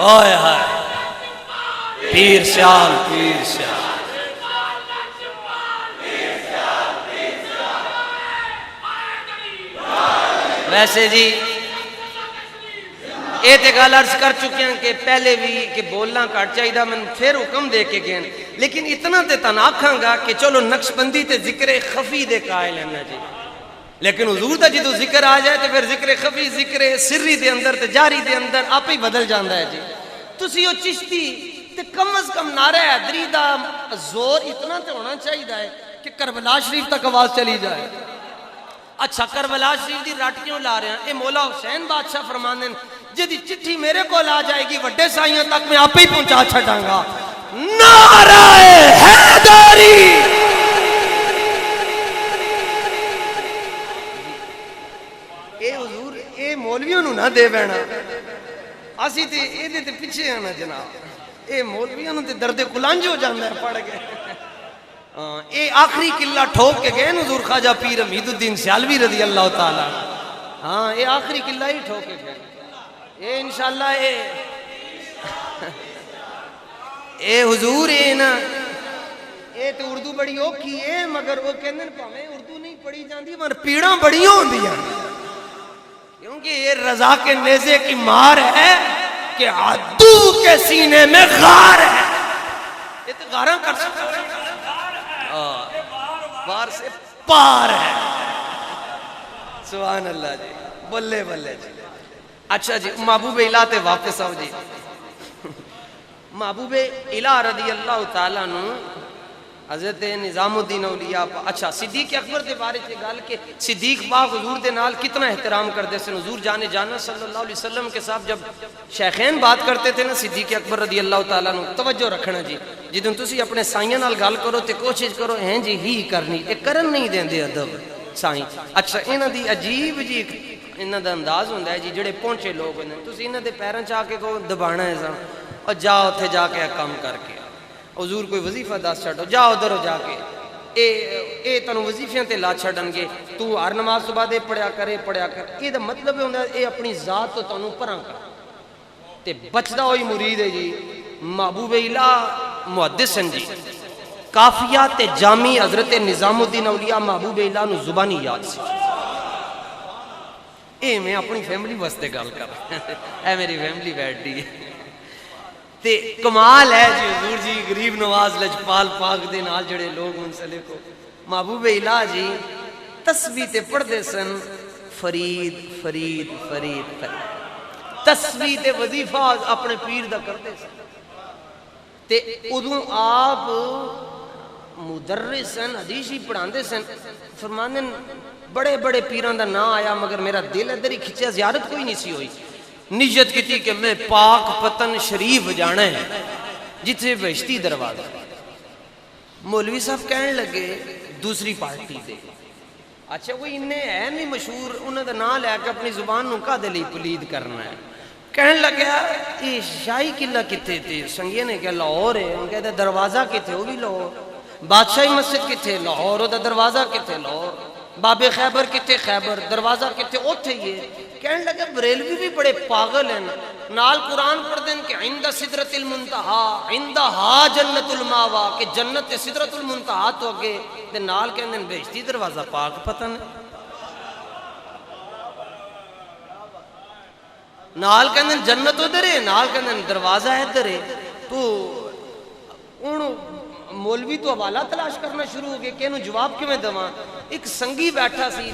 اوئے ہائے پیر سیال ویسے جی یہ تو گل عرض کر چکے ہیں کہ پہلے بھی کہ بولنا کٹ چاہیے میں پھر حکم دے کے گئے لیکن اتنا تے تن آکھاں گا کہ چلو نقش بندی تے ذکر خفی دے قائل ہیں جی لیکن حضور دا جدو ذکر آ جائے تو پھر ذکر خفی ذکر سری دے اندر تے جاری دے اندر آپ ہی بدل جاندہ ہے جی تسی وہ چشتی تے کم از کم نعرہ حیدری دا زور اتنا تے ہونا چاہیے ہے کہ کربلا شریف تک آواز چلی جائے اچھا کربلا شریف دی رٹ کیوں لا رہے ہیں اے مولا حسین بادشاہ فرمانے جدی چٹھی میرے کو آ جائے گی وڈے سائیوں تک میں آپ ہی پہنچا چھڑاں گا نعرہ حیدری. اے حضور اے مولویوں نو نہ دے بینا, اسی تے اے دے تے پیچھے آنا جناب. اے مولویوں نو تے درد کلنج ہو جاندہ ہے پڑھ گئے. اے آخری قلعہ ٹھوک کے گئے حضور خواجہ پیر امید الدین سیالوی رضی اللہ تعالیٰ. ہاں اے آخری قلعہ ہی ٹھوک کے گئے. اے انشاءاللہ اے حضور اے نا اے تو اردو بڑی اوکھی ہے, مگر وہ کہندے نے پاویں اردو نہیں پڑھی جاندی مگر پیڑاں بڑیاں ہوندیاں, کیونکہ یہ رضا کے نیزے کی مار ہے کہ عدو کے سینے میں غار ہے. یہ تو غاراں کر سکتا ہے, بار سے پار ہے. سبحان اللہ جی, بلے بلے جی. اچھا جی محبوب الہ تے واپس آؤ جی. محبوب الہ رضی اللہ تعالیٰ نو حضرت نظام الدین اولیاء. اچھا صدیق اکبر دے بارے سے گل کہ صدیق پاک حضور دے نال کتنا احترام کرتے سن. حضور جانے جانا صلی اللہ علیہ وسلم کے ساتھ جب شیخین بات کرتے تھے نا صدیق اکبر رضی اللہ تعالیٰ عنہ, توجہ رکھنا جی, جدوں تسی اپنے سائیاں نال گل کرو تے کوشش کرو ہیں جی ہی کرنی, اے کرن نہیں دیندے ادب سائیں. اچھا انہاں دی عجیب جی انہاں دا انداز ہوندا ہے جی, جڑے پہنچے لوگ ہوندے تسی انہاں دے پیراں چ آ کے کو دبانا ہے سا اور جا اوتھے جا کے کام کر کے حضور کوئی وظیفہ دس چھڈو, جا ادھر جا کے اے تانوں وظیفیاں تے لا چھڈن گے, تو ہر نماز صبح دے پڑھیا کر. اے دا مطلب ہوندا اے اپنی ذات تو تانوں پراں کر تے بچدا ہوئی مرید ہے جی. محبوب الہ محدث ہیں جی, کافیہ تے جامع حضرت نظام الدین اولیاء محبوب الہ نو زبانی یاد سی. اے میں اپنی فیملی واسطے گل کر رہا, اے میری فیملی بیٹھی ہے تے کمال ہے جی. حضور جی غریب نواز لجپال پاک دے نال جڑے لوگ منسلک ہو. محبوب الہ جی تسبیح تے پڑھ دے سن فرید فرید فرید فرید, تسبیح تے وظیفہ اپنے پیر دا کرتے سن. تے ادوں آپ مدرس سن, حدیث ہی پڑھاندے سن. فرماندے بڑے بڑے پیران دا نام آیا مگر میرا دل ادھر ہی کھچیا, زیارت کوئی نہیں سی ہوئی. نیت کی تھی کہ میں پاک پتن شریف جانا ہے جتھے بہشتی دروازہ. مولوی صاحب کہنے لگے دوسری پارٹی دے. اچھا کوئی انہیں ہے نہیں مشہور, انہوں دا نام لے کے اپنی زبان نو کا دلی پلید کرنا ہے. کہنے لگا یہ شاہی قلعہ کتے تھے, سنگیہ نے کہا لاہور ہے. ان کہتے دروازہ کتے وہ بھی لاہور, بادشاہی مسجد کتے لاہور, دا دروازہ کتے لاہور, باب خیبر کتے خیبر, دروازہ کتے اوتھے یہ. کہنے لگے بریلوی بھی بڑے پاگل ہیں, نال قرآن پڑھ دیں کہ عند سدرۃ المنتہا عندہا جنت الماوا, کہ جنت سدرۃ المنتہا تو اگے تے نال کہندے ہیں بہشتی دروازہ پاک پتہ نہیں, نال کہندے ہیں جنت ادھر ہے, نال کہندے ہیں دروازہ ادھر ہے. تو ان مولوی تو حوالہ تلاش کرنا شروع ہو گئے کہ انہوں جواب کیوں دواں. ایک سنگی بیٹھا سی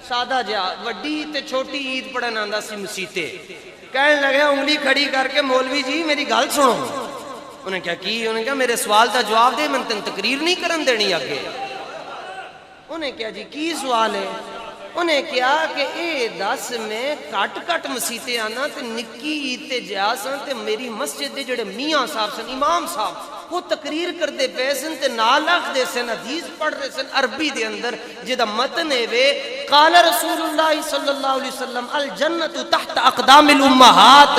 سادہ جا, وڈی تے چھوٹی عید پڑھن آندا سی مسیتے. کہنے لگا انگلی کھڑی کر کے مولوی جی میری گل سنو. انہیں کیا کی, انہیں کہا میرے سوال دا جواب دے, من تن تقریر نہیں کرن دینی آگے. انہیں کیا جی کی سوال ہے. انہیں کیا کہ اے دس میں کٹ کٹ مسیتے آنا تے نکی عید تے جا سن تے میری مسجد دے جڑے میاں صاحب سن, امام صاحب وہ تقریر کرتے پے سن تے نالخ دے سن حدیث پڑھ رہے سن عربی دے اندر جدا متن ہے وے قال رسول اللہ صلی اللہ علیہ وسلم الجنت تحت اقدام الامہات,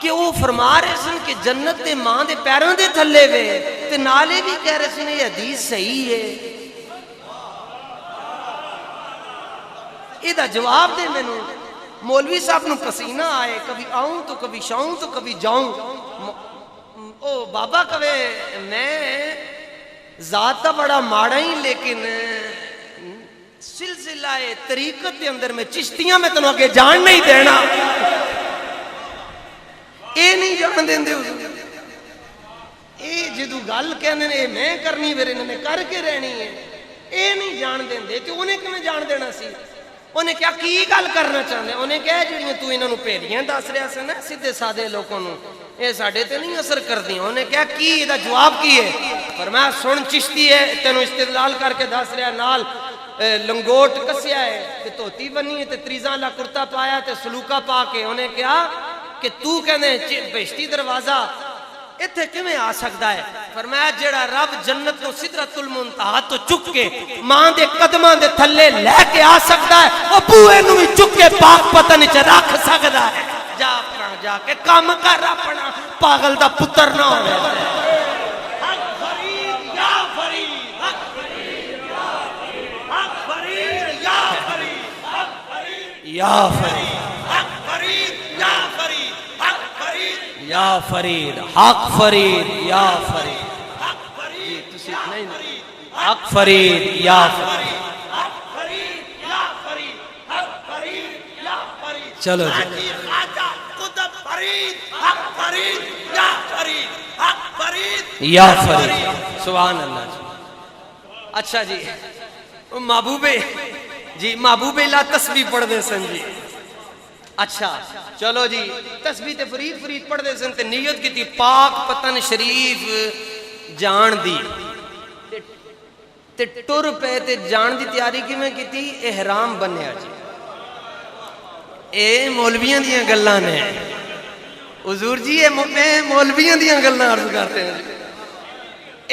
کہ وہ فرما رہے سن کہ جنت دے ماں دے پیروں دے تھلے وے تے نالے بھی کہہ رہے سن یہ حدیث صحیح ہے. یہ جواب دے میں نے. مولوی صاحب نو پسینہ آئے, کبھی آؤں تو کبھی شاؤں تو کبھی جاؤں. او بابا کہے میں ذاتہ بڑا ماڑا ہی, لیکن سلسلہ طریقت دے اندر میں چشتیاں میں تنہوں آگے جان نہیں دینا. اے نہیں جان دیں دے اے جدو گل کہنے اے میں کرنی ویرے نے کر کے رہنی ہے, اے نہیں جان دیں دے. تو انہیں کہ میں جان دینا سی. انہیں کیا کی گل کرنا چاہتے ہیں. انہیں کہا جڑیاں تو انہوں پیریاں دس رہا سن سیدھے سادے لوگوں نو اے ساڈے تے نہیں اثر کردیاں. انہیں کہا کی یہ جواب کی ہے. فرمایا سن چشتی ہے تینوں استدلال کر کے دس رہا, نال لنگوٹ کسیا ہے تے توتی بنی ہے تے تریزاں لا کرتا پایا تے سلوکا پا کے. انہیں کہا کہ تو کہنے بہشتی دروازہ اتھے کیویں آ سکدا ہے؟ فرمایا جڑا رب جنت تو سدرۃ المنتہا تو چک کے ماں دے قدماں دے تھلے لے کے آ سکدا ہے، او بوئے نوں وی چک کے پاک پتن وچ رکھ سکدا ہے۔ جا اپنا جا کے کام کر اپنا، پاگل دا پتر نہ ہوے۔ حق فرید یا فرید، حق فرید یا فرید، حق فرید یا فرید، حق فرید یا فرید حق فرید یا فرید، حق فرید یا فرید، حق فرید یا فرید، حق فرید تسی نہیں حق فرید یا فرید۔ حق فرید یا فرید، حق فرید یا فرید، چلو جی حاجی خواجہ قطب فرید، حق فرید یا فرید، حق فرید یا فرید، سبحان اللہ جی۔ اچھا جی محبوب جی، محبوب اللہ تسبیح پڑھ دے سن جی۔ اچھا چلو جی، تسبیح تے فرید فرید پڑھ دے سن تے نیت کی تھی پاک پتن شریف جان دی تے ٹر پہ تے جان دی تیاری کی میں کی تھی احرام بنیا جی۔ اے مولویاں دیاں گلاں نے حضور جی، میں مولویاں دیاں گلاں عرض کرتے ہیں جی۔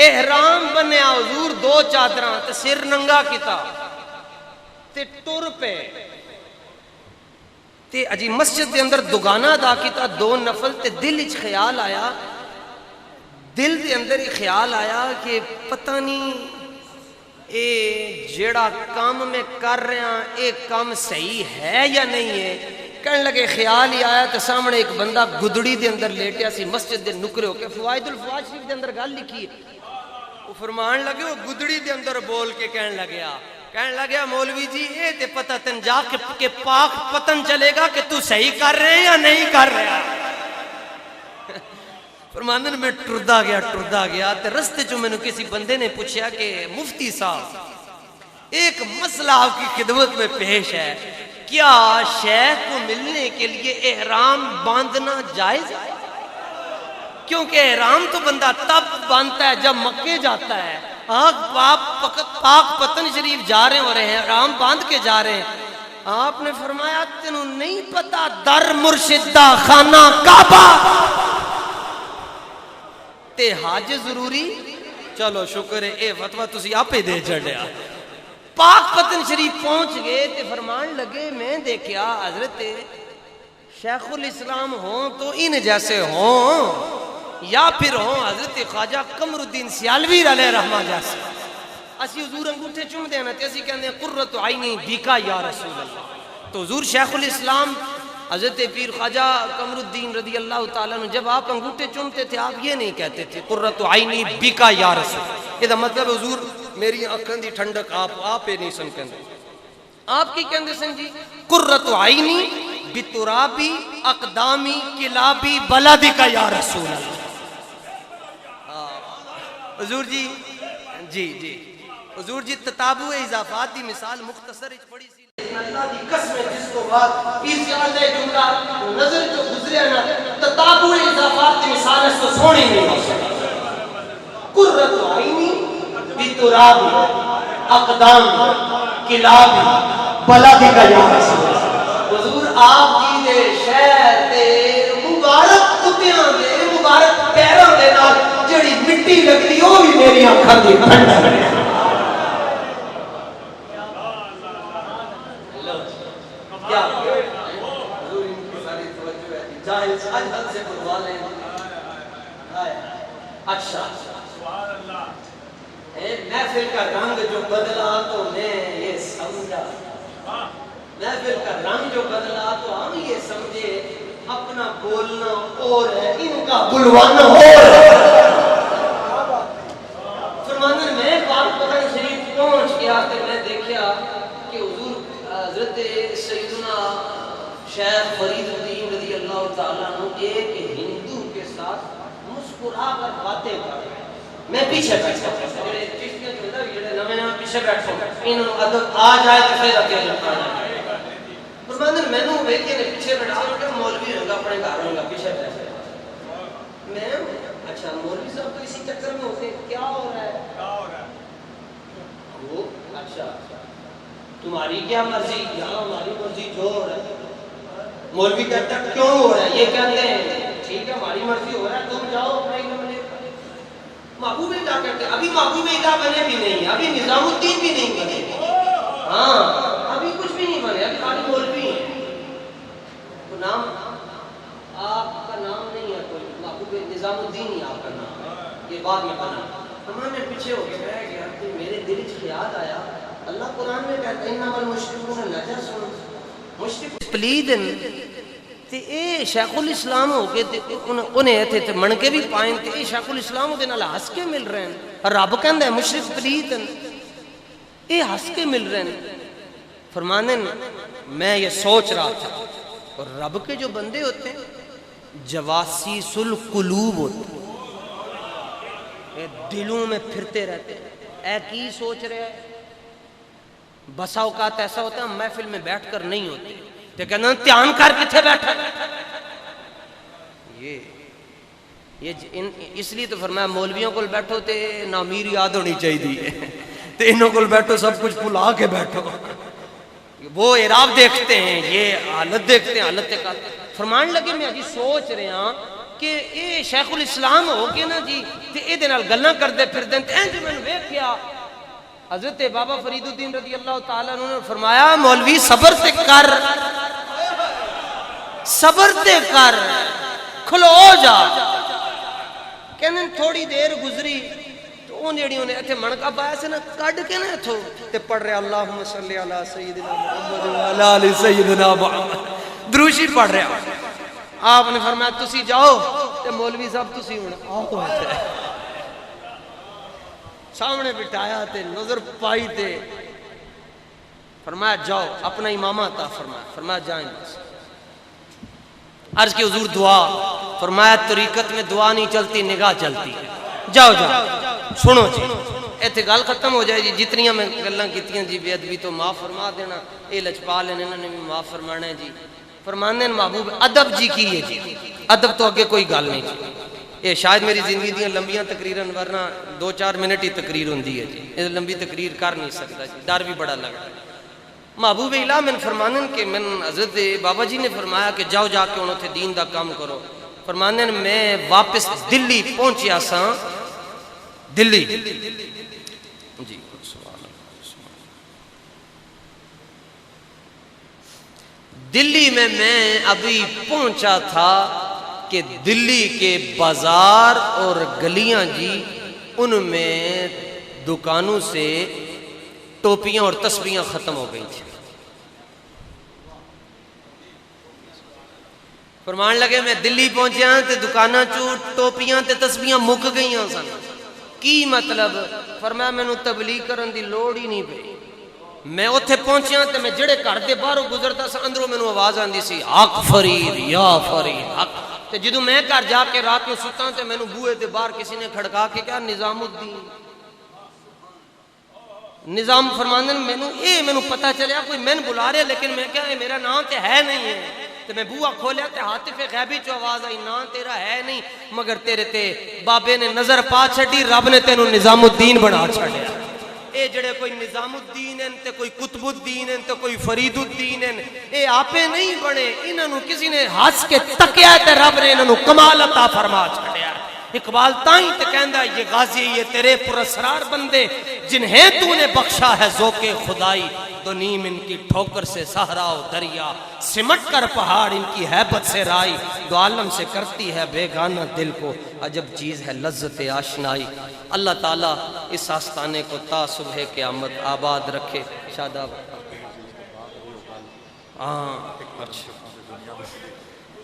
احرام بنیا حضور، دو چادراں تے سر ننگا کیتا تے ٹر پہ تے اجی مسجد دے اندر دگانا ادا کیتا دو نفل تے دل اچ خیال آیا، دل دے اندر ہی خیال آیا کہ پتہ نہیں اے جیڑا کام میں کر رہا اے کام صحیح ہے یا نہیں ہے۔ کہنے لگے خیال ہی آیا تو سامنے ایک بندہ گدڑی دے اندر لیٹیا سی مسجد دے نکرے ہو کے، فوائد الفوائد شریف دے اندر گل لکھی ہے، وہ فرمان لگے، وہ گدڑی دے اندر بول کے کہنے لگیا مولوی جی اے تے پتہ تن جا کے پاک پتن چلے گا کہ تو صحیح کر رہے ہیں یا نہیں کر رہا۔ فرماندن میں ٹردا گیا تے رستے جو میں نے کسی بندے نے پوچھا کہ مفتی صاحب ایک مسئلہ آپ کی خدمت میں پیش ہے، کیا شیخ کو ملنے کے لیے احرام باندھنا جائز ہے؟ کیونکہ احرام تو بندہ تب باندھتا ہے جب مکے جاتا ہے، پاک پتن شریف جا رہے ہو رہے ہیں، احرام باندھ کے جا رہے ہیں۔ آپ نے فرمایا تینوں نہیں پتا در مرشدہ خانہ کعبہ تے حج ضروری؟ چلو شکر ہے، اے فتوہ تسی آپ ہی دے چڑھیا۔ پاک پتن شریف پہنچ گئے تے فرمان لگے میں دیکھیا حضرت شیخ الاسلام ہوں تو ان جیسے ہوں یا پھر ہوں حضرت خواجہ قمر الدین سیالوی علیہ رحمہ جیسے۔ اسی حضور انگوٹھے چوم دینا تے اسی کہندے ہیں قرۃ عینی بیکا یا رسول اللہ۔ تو حضور شیخ الاسلام حضرت پیر خواجہ قمر الدین رضی اللہ تعالیٰ عنہ جب آپ انگوٹھے چومتے تھے آپ یہ نہیں کہتے تھے قرۃ عینی بیکا یا رسول، یہ دا مطلب حضور میری آنکھاں دی ٹھنڈک آپ نہیں سن کہندے، آپ کی کہندے سن جی قرۃ عینی بترابی اقدامی کلابی بلدک یا رسول اللہ۔ حضور جی حضور جی تتابع اضافات دی مثال مختصر اچ پڑی سی، اللہ دی قسم جس کو بعد اس آدھے جملہ نظر جو گزرے نا تتابع اضافات دی مثال اس کو سونی نہیں ہو سکتی۔ قرۃ عینی بترابی اقدامی کلابی بلدک یا رسول اللہ۔ حضور آپ جی دے شہر تے مبارک کتیاں دے مبارک پیروں دے نال جڑی مٹی لگدی او بھی میری آنکھاں دی ٹھنڈک ہے۔ اچھا محفل کا رنگ جو بدلا تو میں یہ سمجھا، محفل کا رنگ جو بدلا تو ہم یہ سمجھے اپنا بولنا اور ہے ان کا بلوانا اور ہے۔ فرماندن میں پاک پتن شریف پہنچ گیا کہ میں دیکھا کہ حضور حضرت سیدنا شیخ فرید الدین رضی اللہ تعالیٰ عنہ ایک ہندو کے ساتھ مسکرا کر باتیں کر رہے ہیں، میں پیچھے بیٹھا پیچھے بیٹھا انہوں ادب آ جائے تو پھر اکیلے لگتا جائے۔ فرماندن میں نوں ویکھے نے پیچھے بیٹھا کہ مولوی ہوگا اپنے گھر ہوگا پیچھے بیٹھا میں اچھا مولوی صاحب تو اسی چکر میں ہوتے کیا ہو رہا ہے؟ وہ اچھا تمہاری کیا مرضی؟ یہاں ہماری مرضی جو ہو رہا ہے۔ مولوی کہتا کیوں ہو رہا ہے؟ یہ کہتے ہیں ٹھیک ہے ہماری مرضی ہو رہا ہے تم جاؤ اپنے محبوب الہ کرتے، ابھی محبوب الہ بنے بھی نہیں ہیں، ابھی نظام الدین بھی نہیں بنے، ہاں ابھی کچھ بھی نہیں بنے، ابھی خالی مولوی ہیں. تو نام آپ کا نام نہیں ہے کوئی، محبوب نظام الدین ہی آپ کا نام ہے، یہ بعد میں بنا. ہمارے پیچھے ہو کے بیٹھ گیا کہ میرے دل سے خیال آیا اللہ قرآن میں کہتا ہے انما المشرکون نجس، مشرک پلید تے اے شیخ الاسلام ہو کے انہیں ایتھے تے منکے بھی پائیں تے اے شیخ الاسلام ہو کے نال ہس کے مل رہے ہیں. رب کہندا ہے مشرک پلید اے ہس کے مل رہے ہیں. فرمانے میں یہ سوچ رہا تھا، اور رب کے جو بندے ہوتے ہیں جواسیس القلوب ہوتے ہیں، اے دلوں میں پھرتے رہتے ہیں، اے کی سوچ رہے ہیں. بسا اوقات ایسا ہوتا ہے ہم محفل میں بیٹھ کر نہیں ہوتے تو کہنا دھیان کر کتھے بیٹھا. یہ اس لیے تو فرمایا مولویوں کو بیٹھو تے نا امیر یاد ہونی چاہیے تے انہوں کو بیٹھو سب کچھ بھلا کے بیٹھو. وہ اعراب دیکھتے ہیں، یہ حالت دیکھتے ہیں، حالت کا. فرمان لگے میں جی سوچ رہے ہاں کہ اے شیخ الاسلام ہو کے نا جی تے اے دے نال گلاں کردے پھردے تے انج میں ویکھیا حضرت بابا فرید الدین رضی اللہ تعالیٰ عنہ نے فرمایا مولوی صبر تے کر، صبر تے کر، کھلو جا. کہنے تھوڑی دیر گزری تو اون جڑی انہیں ایتھے منکا پایا سے نا کڈ کے نا ایتھوں تے پڑھ رہے اللہم صلی علی سیدنا محمد وعلی آل سیدنا محمد، دروشی پڑھ رہے. آپ نے فرمایا تسی جاؤ تے مولوی صاحب تسی ہن آؤ ایتھے. سامنے بٹھایا تے نظر پائی تے فرمایا جاؤ اپنا امامہ عطا فرمایا. فرمایا جائیں بس. عرض کی حضور دعا. فرمایا طریقت میں دعا نہیں چلتی، نگاہ چلتی ہے. جاؤ جاؤ سنو جی ایتھے گل ختم ہو جائے جی. جتنیاں میں گلاں کیتیاں جی بے ادبی تو معاف فرما دینا، اے لجپال ہیں انہوں نے بھی معاف فرمانا ہے جی. فرمانے محبوب ادب جی کی ہے جی، ادب تو اگے کوئی گل نہیں جی. یہ شاید میری زندگی دیاں لمبیاں تقریراں ورنہ 2-4 منٹ ہی تقریر ہوندی ہے جی. یہ لمبی تقریر کر نہیں سکتا جی، ڈر بھی بڑا لگتا ہے. محبوب الہ من فرمانن کہ من حضرت بابا جی نے فرمایا کہ جاؤ جا کے انہوں تھے دین دا کام کرو. فرمانن میں واپس دلی پہنچیا سا، دلی جی دلی میں ابھی پہنچا تھا کہ دلی کے بازار اور گلیاں جی ان میں دکانوں سے ٹوپیاں اور تسبیحاں ختم ہو گئی تھیں. فرمان لگے میں دلی پہنچیا تے دکاناں چوں ٹوپیاں تے تسبیحاں مک گئیاں سن. کی مطلب؟ فرمایا مینوں تبلیغ کرن دی لوڑ ہی نہیں پئی. میں اوتھے پہنچیا تے میں جڑے گھر دے باہروں گزردا سا اندروں مینوں آواز آندی سی حق فرید یا فرید حق. تے جدوں میں گھر جا کے رات نوں سُتا تے مینوں بوئے تے باہر کسی نے کھڑکا کے کہا نظام الدین. نظام فرماندن مینوں پتہ چلیا کوئی میں بلا رہے لیکن میں کہا اے میرا نام تے ہے نہیں ہے. تے میں بوہا کھولیا تے حاطف غیبی چو آواز آئی نا تیرا ہے نہیں مگر تیرے تے بابے نے نظر پا چھڑی، رب نے تینوں نظام الدین بنا چھڑیا. اے جڑے کوئی نظام الدین ہیں تے کوئی قطب الدین ہیں تے کوئی فرید الدین ہیں، اے آپے نہیں بنے، انہوں کسی نے ہنس کے تکیا تے رب نے انہوں کمال عطا فرما چھڑیا. اقبال تائیں تے کہندا یہ غازی یہ تیرے پراسرار بندے جنہیں تو نے بخشا ہے ذوق خدائی، تو نیم ان کی ٹھوکر سے صحرا و دریا، سمٹ کر پہاڑ ان کی ہیبت سے رائی، دو عالم سے کرتی ہے بیگانہ دل کو عجب چیز ہے لذت آشنائی. اللہ تعالیٰ اس آستانے کو تا صبح قیامت آباد رکھے. شاداب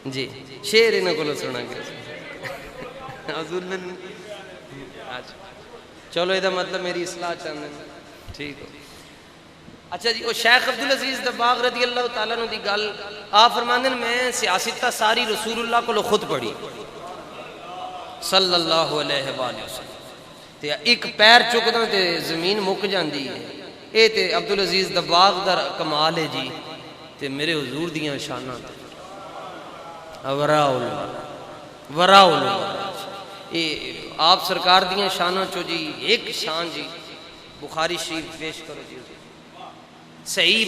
جی شیر انہوں کو سنا گیا حضور نے چلو یہ مطلب میری اصلاح چاہتے ہیں ٹھیک ہو. اچھا جی وہ شیخ عبدالعزیز دباغ رضی اللہ تعالیٰ عنہ دی گل آپ فرماندے میں سیاستہ ساری رسول اللہ کو خود پڑھی صلی اللہ علیہ وآلہ وسلم تے ایک پیر چکدا تے زمین مک جاندی ہے. اے تے عبدالعزیز دباغ دا کمال ہے جی. تے میرے حضور دیاں شاناں وراء اے آپ سرکار دیاں شاناں چو جی ایک شان جی بخاری شریف پیش کرو جی. صحیح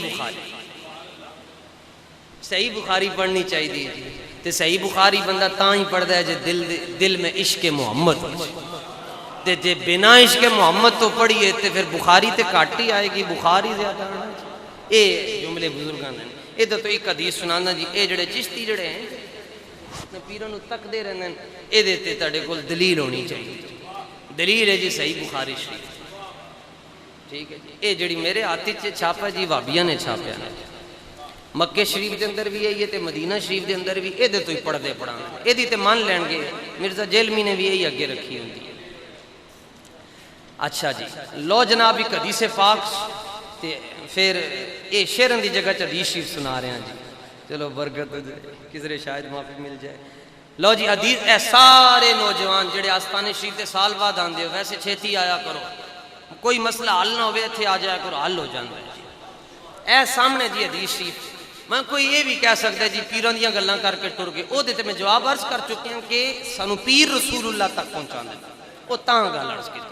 بخاری پڑھنی چاہیے تے صحیح بخاری بندہ تاں ہی پڑھدا ہے جے دل میں عشق محمد. تے جے بنا عشق محمد تو پڑھیے تے پھر بخاری تے کٹ ہی آئے گی، بخاری زیادہ آنا جی۔ اے جملے بزرگان ہیں، اے تو ایک حدیث سنانا جی، اے جڑے چشتی جڑے ہیں اپنے پیروں نو تک دے رہنے ہیں، اے دیتے تاڑے کول دلیل ہونی چاہیے، دلیل ہے جی صحیح بخاری شریف، ٹھیک ہے جی۔ اے جڑی میرے ہاتھ چ چھاپا جی وہابیاں نے چھاپیا نا، مکے شریف دے اندر بھی ہے تے مدینہ شریف دے اندر بھی، اے دے تو ہی پڑھ دے پڑھانا، اے دی تے مان لین گے، مرزا جیلمی نے بھی یہی اگے رکھی ہوندی ہے۔ اچھا جی، لو جناب ایک حدیث پاک تے پھر اے شیرن دی جگہ چ حدیث شریف سنا رہے ہیں جی، چلو برکت کسرے شاید معافی مل جائے۔ لو جی حدیث، اے سارے نوجوان جڑے آستانے شریف تے سال بعد آندے ہو، ویسے چھیتی آیا کرو، کوئی مسئلہ حل نہ ہوئے تھے آ جایا کرو، حل ہو جاندہ ہے جی۔ اے سامنے جی حدیث شریف، میں کوئی یہ بھی کہہ سکتا ہے جی پیران دیاں گلاں کر کے ٹر گئے، او دیتے میں جواب عرض کر چکے ہیں کہ سانو پیر رسول اللہ تک پہنچا دے، او تاں گل عرض کی تھی۔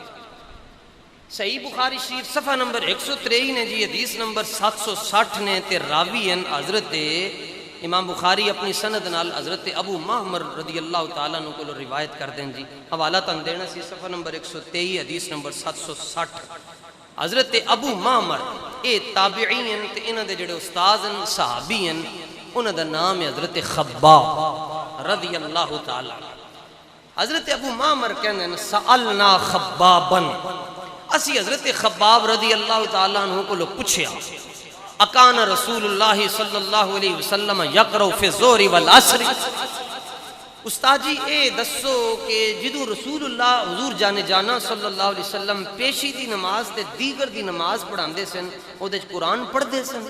صحیح بخاری شریف صفحہ نمبر 123 نے جی، حدیث نمبر 760 نے تے راوی ہیں حضرت امام بخاری اپنی سند نال حضرت ابو معمر رضی اللہ تعالیٰ عنہ کو روایت کر دیں جی، حوالہ تن دینا سی صفحہ نمبر 123 حدیث نمبر 760۔ حضرت ابو معمر اے تابعی ہیں تے انہاں دے جڑے استاد ہیں صحابی ہیں، انہاں دا نام ہے حضرت خباب رضی اللہ تعالیٰ۔ حضرت ابو معمر کہنے ہیں سألنا خبابن، اسی حضرت خباب رضی اللہ تعالیٰ عنہ کو لو پوچھیا، اکان رسول اللہ صلی اللہ علیہ وسلم یقرأ فی الظہر والعصر، استاد جی اے دسو کہ جدو رسول اللہ حضور جانے جانا صلی اللہ علیہ وسلم پیشی دی نماز تے دیگر دی نماز پڑھان دے سن، او دے قرآن پڑھ دے سن؟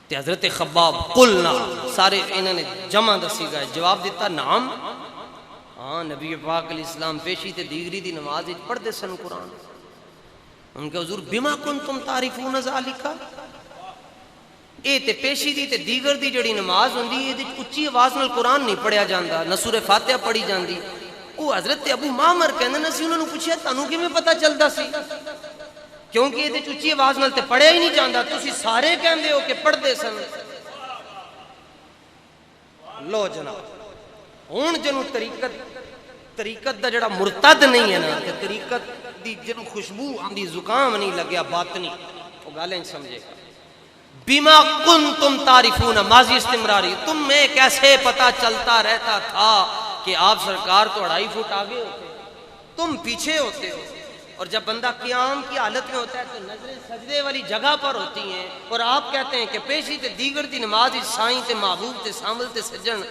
تے حضرت خباب قلنا، سارے انہوں نے جمع دسی گئے، جواب دیتا نعم، ہاں نبی پاک علیہ السلام پیشی تے دیگری دی نماز پڑھ دے سن قرآن۔ ان کے حضور بما کنتم تعریفون ذالکا، اے تے پیشی دی تے دیگر دی جڑی نماز ہوندی اے دی اچھی آواز نال قرآن نہیں پڑھیا جاندا، نہ سورہ فاتحہ پڑھی جاندی۔ او حضرت ابو معمر کہندے نے سی انہاں نوں پوچھیا تانوں کیویں پتہ چلدا سی؟ کیونکہ اے دی اچھی آواز نال تے پڑھیا ہی نہیں جاندا، تسی سارے کہندے ہو کہ پڑھ دے سن۔ لو جناب ہن جنوں طریقت دا جڑا مرتد نہیں ہے نا، تے طریقت دی جنوں خوشبو آندی زکام نہیں لگیا باطنی، او گالیں سمجھے گا۔ بیما کنتم تعریفون، ماضی استمراری، تم میں کیسے پتہ چلتا رہتا تھا کہ آپ سرکار تو 2.5 فٹ آگے ہوتے، تم پیچھے ہوتے ہو، اور جب بندہ قیام کی حالت میں ہوتا ہے تو نظریں سجدے والی جگہ پر ہوتی ہیں، اور آپ کہتے ہیں کہ پیشی تے دیگر دی نماز سائیں تے محبوب تے سامل تے سجن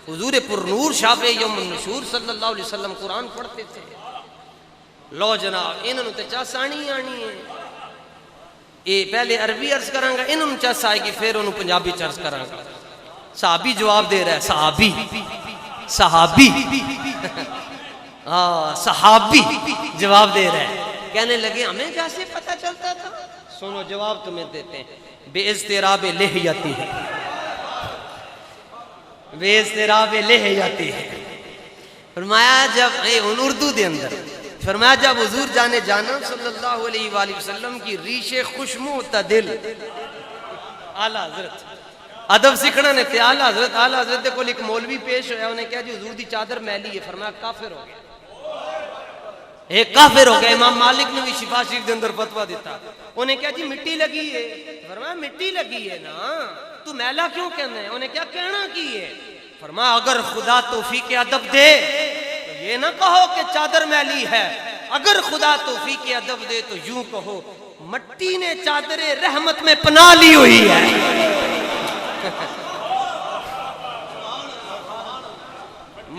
حضور پر نور شاب یوم النشور صلی اللہ علیہ وسلم قرآن پڑھتے تھے۔ لو جناب انہوں نے چاسانی آنی ہے، اے پہلے عربی عرض کروں گا، انہوں نے چاس آئے گی، پھر انہوں پنجابی عرض کروں گا۔ صحابی جواب دے رہا ہے، صحابی صحابی صحابی جواب دے رہا ہے، کہنے لگے ہمیں کیسے پتہ چلتا تھا؟ سنو جواب تمہیں دیتے ہیں، بے اضطراب لحیتی ہے، بے اضطراب لحیتی ہے۔ فرمایا جب اردو دے اندر فرمایا جب حضور جانے جانا صلی اللہ علیہ وآلہ وسلم کی ریش خوشمو تدل، اعلیٰ حضرت ادب سکھنا نے تھے، اعلیٰ حضرت کو ایک مولوی پیش ہویا، انہیں کہا جی حضور دی چادر میلی ہے، فرمایا کافر ہو گیا، ایک کافر ہو گیا۔ امام مالک نے بھی شفا شریف دے اندر فتویٰ دیتا، انہیں کہا جی مٹی لگی ہے، فرمایا مٹی لگی ہے نا تو میلا کیوں کہنا ہے؟ انہیں کیا کہنا کی ہے؟ فرمایا اگر خدا توفیق ادب دے تو یہ نہ کہو کہ چادر میلی ہے، اگر خدا توفیق ادب دے تو یوں کہو مٹی نے چادر رحمت میں پناہ لی ہوئی ہے۔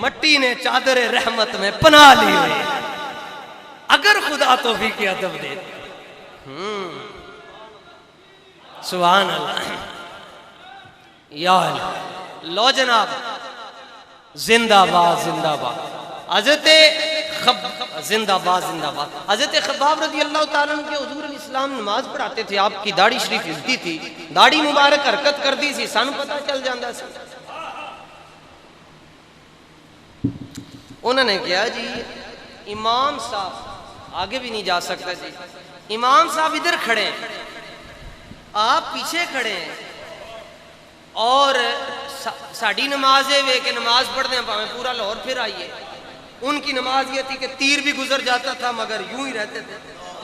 مٹی نے چادر رحمت میں پناہ لی ہوئی ہے، اگر خدا توفیق ادب دے۔ سبحان اللہ، یا اللہ۔ لو جناب زندہ باد زندہ باد، حضرت زندہ باد زندہ باد۔ حضرت خباب رضی اللہ تعالیٰ عنہ کے حضور علیہ السلام نماز پڑھاتے تھے، آپ کی داڑھی شریف ہلتی تھی، داڑھی مبارک حرکت کر دی سی، سانو پتہ چل جاندہ سی۔ انہوں نے کہا جی امام صاحب آگے بھی نہیں جا سکتا جی، امام صاحب ادھر کھڑے ہیں، آپ پیچھے کھڑے ہیں، اور ساڑی نماز ہے وے کہ نماز پڑھ دیں پاویں پورا لاہور پھر آئیے، ان کی نماز یہ تھی کہ تیر بھی گزر جاتا تھا مگر یوں ہی رہتے تھے،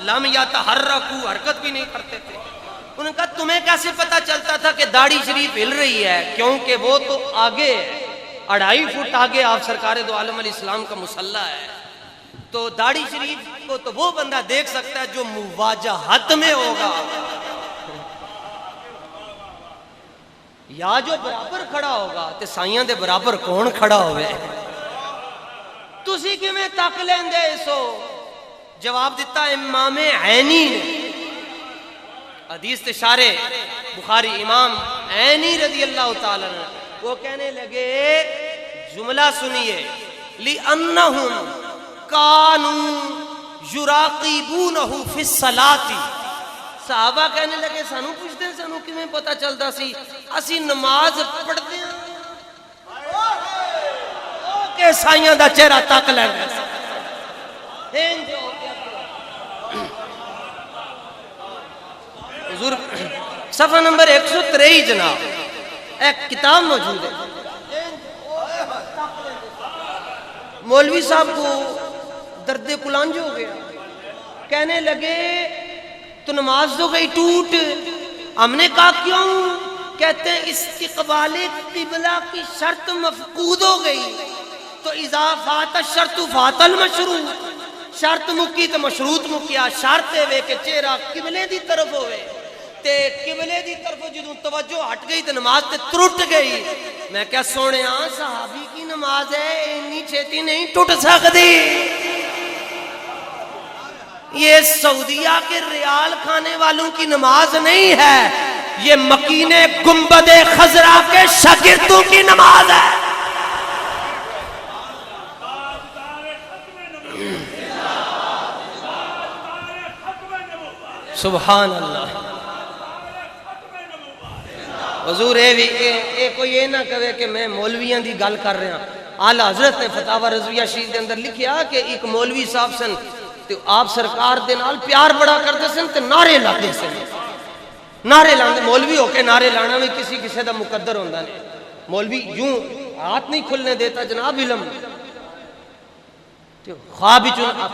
لم یتحرکوا، حرکت بھی نہیں کرتے تھے۔ انہوں نے کہا تمہیں کیسے پتا چلتا تھا کہ داڑھی شریف ہل رہی ہے؟ کیونکہ وہ تو آگے ہے، 2.5 فٹ آگے آپ سرکار دو عالم علیہ السلام کا مصلی ہے، تو داڑھی شریف کو تو وہ بندہ دیکھ سکتا ہے جو مواجہت میں ہوگا، یا جو برابر کھڑا ہوگا۔ تے سائیاں دے برابر کون کھڑا ہوئے؟ تسی کیویں تک لیندے اسو؟ جواب دیتا امام عینی نے، حدیث تے شارح بخاری امام عینی رضی اللہ تعالیٰ عنہ، وہ کہنے لگے جملہ سنیے، لِأَنَّهُمْ كَانُوا يُرَاقِبُونَهُ فِي الصَّلَاةِ۔ صحابہ کہنے لگے سانو پوچھتے ہیں سانو کیویں پتہ چلتا سی؟ اسی نماز پڑھتے ہیں کہ سائیاں دا چہرہ تک لینا حضور۔ صفحہ نمبر 123 جناب، ایک کتاب موجود ہے، مولوی صاحب کو درد کلانج ہو گیا، کہنے لگے تو نماز تو گئی ٹوٹ۔ ہم نے کہا کیوں؟ کہتے ہیں استقبال قبلہ کی شرط مفقود ہو گئی، تو اذا فات الشرط فات المشروط، شرط مکی تو مشروط مکیا، شرط ہے کہ چہرہ قبلے دی طرف ہوئے، تے قبلے دی طرف جدوں توجہ ہٹ گئی تو نماز تے ترٹ گئی۔ میں کیا سونے صحابی کی نماز ہے اتنی چھیتی نہیں ٹوٹ سکتی، یہ سعودیہ کے ریال کھانے والوں کی نماز نہیں ہے، یہ مکین گنبد خضرا کے شاگردوں کی نماز ہے۔ سبحان اللہ۔ حضور کوئی یہ نہ کہے کہ میں مولویاں دی گل کر رہا ہوں۔ اعلی حضرت نے فتاوی رضویہ شریف کے اندر لکھیا کہ ایک مولوی صاحب سن تے آپ سرکار دے نال پیار بڑا کرتے سن تے نعرے لاتے سن، نعرے لاندے، مولوی ہو کے نعرے لانا بھی کسی دا مقدر ہوندا نہیں، مولوی یوں ہاتھ نہیں کھلنے دیتا جناب علم۔ خواب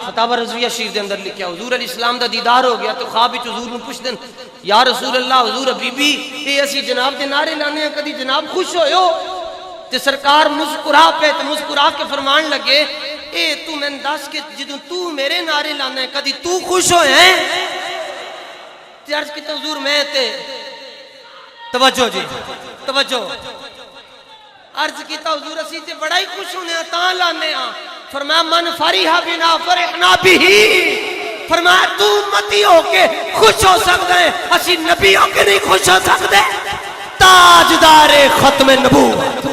فتاوی رضویہ شریف دے اندر لکھیا حضور علیہ السلام دا دیدار ہو گیا تو خواب حضور نو پوچھ دین یا رسول اللہ حضور حبیبی اے اسی جناب دے نعرے لانے ہیں، کدی جناب خوش ہوئے ہو؟ تے سرکار مسکرا پہ تے مسکرا کے فرمان لگے اے تو میں دس کہ جدوں تو میرے نعرے لانا ہے کدی تو خوش ہوئے ہیں؟ تے عرض کی حضور میں تے توجہ جی توجہ عرض کیتا حضور اسی تے بڑا ہی خوش ہونے ہیں تاں لانے ہاں۔ فرمایا من فریحا بنا فرحنا بھی، فرمایا تو امتی ہو کے خوش ہو سکتا ہے، اسی نبی ہو کے نہیں خوش ہو سکتے۔ تاجدار ختم نبوت،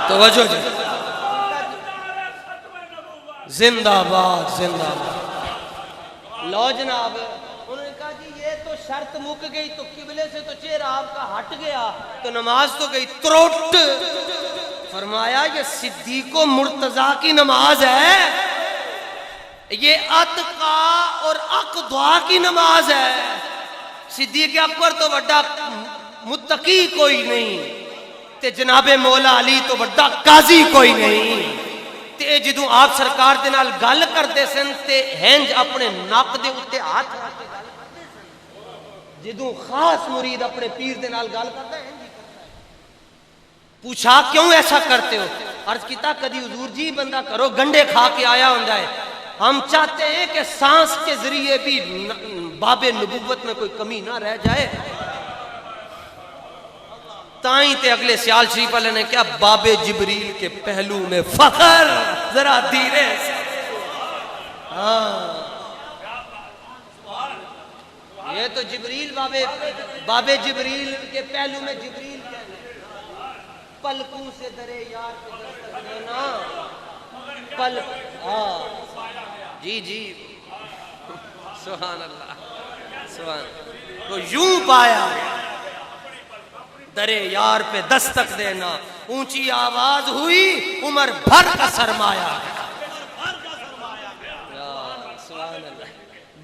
توجہ جی، زندہ باد زندہ باد۔ لو جناب انہوں نے کہا جی یہ تو شرط مک گئی تو قبلے سے تو چہرہ آپ کا ہٹ گیا تو نماز تو گئی تروٹ۔ فرمایا یہ صدیق و مرتضیٰ کی نماز ہے، یہ اتقا اور اقدعا کی نماز ہے۔ صدیق اکبر تو بڑا متقی کوئی نہیں تے جناب مولا علی تو بڑا قاضی کوئی نہیں تے جدوں آپ سرکار دے نال گل کرتے سن تے ہنج اپنے ناک دے اتے ہاتھ رکھ کے گل کرتے سن، جدوں خاص مرید اپنے پیر دے نال گل کرتا ہے ہنج ہی کرتا ہے۔ پوچھا کیوں ایسا کرتے ہو؟ عرض کیتا کدی حضور جی بندہ کرو گنڈے کھا کے آیا ہوندا ہے، ہم چاہتے ہیں کہ سانس کے ذریعے بھی باب نبوت میں کوئی کمی نہ رہ جائے۔ تائیں تے اگلے سیال شریف والے نے کیا باب جبریل کے پہلو میں فخر، ذرا دھیرے سے ہاں یہ تو جبریل باب جبریل کے پہلو میں جبریل پلکوں سے درے یار کے دستک دینا پلک ہاں جی جی سبحان اللہ سبحان وہ یوں پایا درے یار پہ دستک دینا، اونچی آواز ہوئی عمر بھر کا سرمایہ۔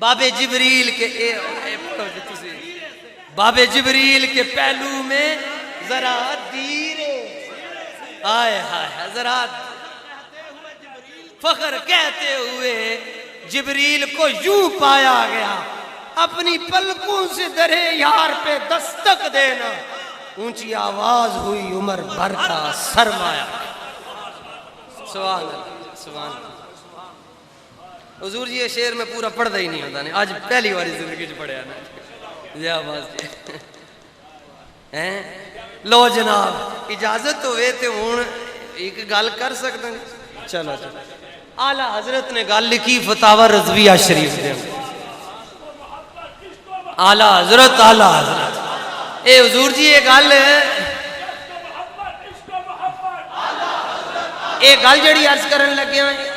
باب جبریل کے باب جبریل کے پہلو میں ذرا دھیرے آئے ہائے ذرا فخر کہتے ہوئے جبریل کو یوں پایا گیا اپنی پلکوں سے درے یار پہ دستک دینا اونچی آواز ہوئی عمر بھر کا سرمایہ سبحان اللہ سبحان اللہ حضور جی یہ شعر میں پورا پڑھتا ہی نہیں ہوتا نہیں آج پہلی باری زندگی چ پڑھیا نا یہ آواز جی لو جناب اجازت ہوئے تے ہوں ایک گل کر سکتے ہیں چلو چلو اعلیٰ حضرت نے گل لکھی فتاوی رضویہ شریف دے اعلیٰ حضرت اے حضور جی یہ گل جڑی عرض کرن لگے ہیں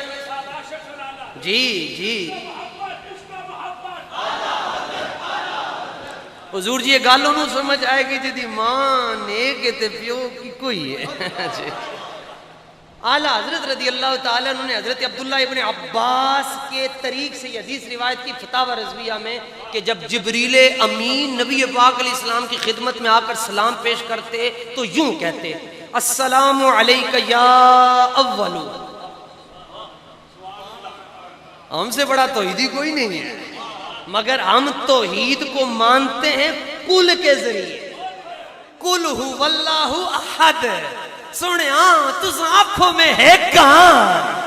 جی جی حضور جی یہ گل انہوں سمجھ آئے گی جی ماں نیک تے پیو کی کوئی ہے جی اعلیٰ حضرت رضی اللہ تعالیٰ انہوں نے حضرت عبداللہ ابن عباس کے طریق سے یہ حدیث روایت کی فتاوی رضویہ میں کہ جب جبریل امین نبی پاک علیہ السلام کی خدمت میں آ کر سلام پیش کرتے تو یوں کہتے السلام علیک یا اول ہم سے بڑا توحیدی کوئی نہیں ہے مگر ہم توحید کو مانتے ہیں کل کے ذریعے کل هو اللہ احد سونے تس آنکھوں میں ہے کہاں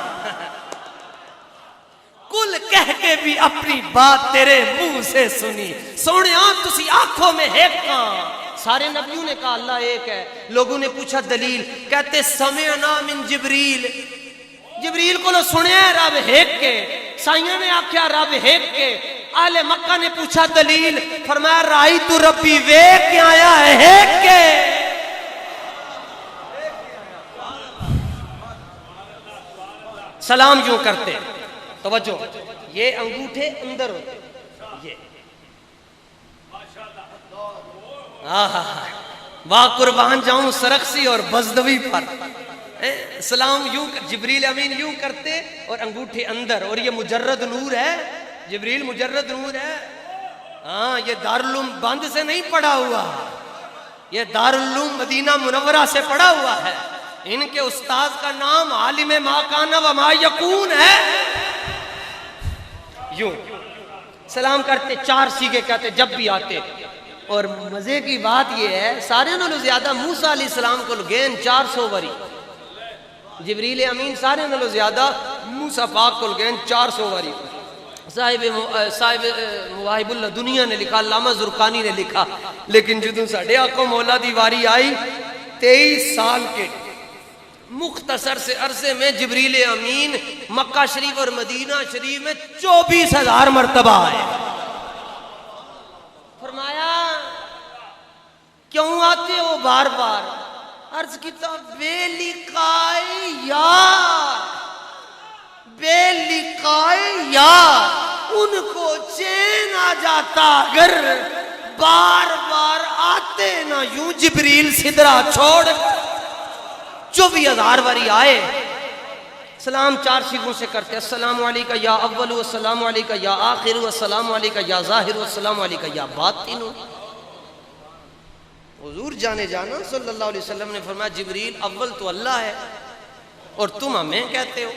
کل کہہ کے بھی اپنی بات تیرے منہ سے سنی سونے تسی آنکھوں میں ہے کہاں سارے نبیوں نے کہا اللہ ایک ہے لوگوں نے پوچھا دلیل کہتے سمعنا من جبریل جبریل کو لو سنے رب ایک کے سائیاں نے آکھیا رب ایک کے اہل مکہ نے پوچھا دلیل فرمایا رائی تو ربی ویک کے آیا ہے ایک کے سلام یوں کرتے توجہ یہ انگوٹھے اندر ہوتے یہ واہ قربان جاؤں سرخسی اور بزدوی پر سلام یوں جبریل امین یوں کرتے اور انگوٹھے اندر اور یہ مجرد نور ہے جبریل مجرد نور ہے ہاں یہ دارالعلوم بند سے نہیں پڑا ہوا یہ دارالعلوم مدینہ منورہ سے پڑا ہوا ہے ان کے استاذ کا نام عالم ما کان و ما یکون ہے یوں سلام کرتے چار سیگے کہتے جب بھی آتے اور مزے کی بات یہ ہے سارے نالوں زیادہ موسیٰ علیہ السلام کو گین 400 وری جبریل امین سارے نالوں زیادہ موسیٰ پاک کو گین 400 وری صاحب مواہب اللہ دنیا نے لکھا علامہ زرقانی نے لکھا لیکن جدوں ساڈے آقا مولا دی واری آئی 23 سال کے مختصر سے عرصے میں جبریل امین مکہ شریف اور مدینہ شریف میں 24,000 مرتبہ آئے فرمایا کیوں آتے ہو بار بار عرض کیتا بے لقائے یار بے لقائے یار ان کو چین آ جاتا اگر بار بار آتے نہ یوں جبریل سدرہ چھوڑ 24,000 واری آئے سلام 4 سیغوں سے کرتے السلام علیکہ یا اول والسلام علیکہ یا آخر والسلام علیکہ یا ظاہر والسلام علیکہ یا باطن حضور جانے جانا صلی اللہ علیہ وسلم نے فرمایا جبریل اول تو اللہ ہے اور تم ہمیں کہتے ہو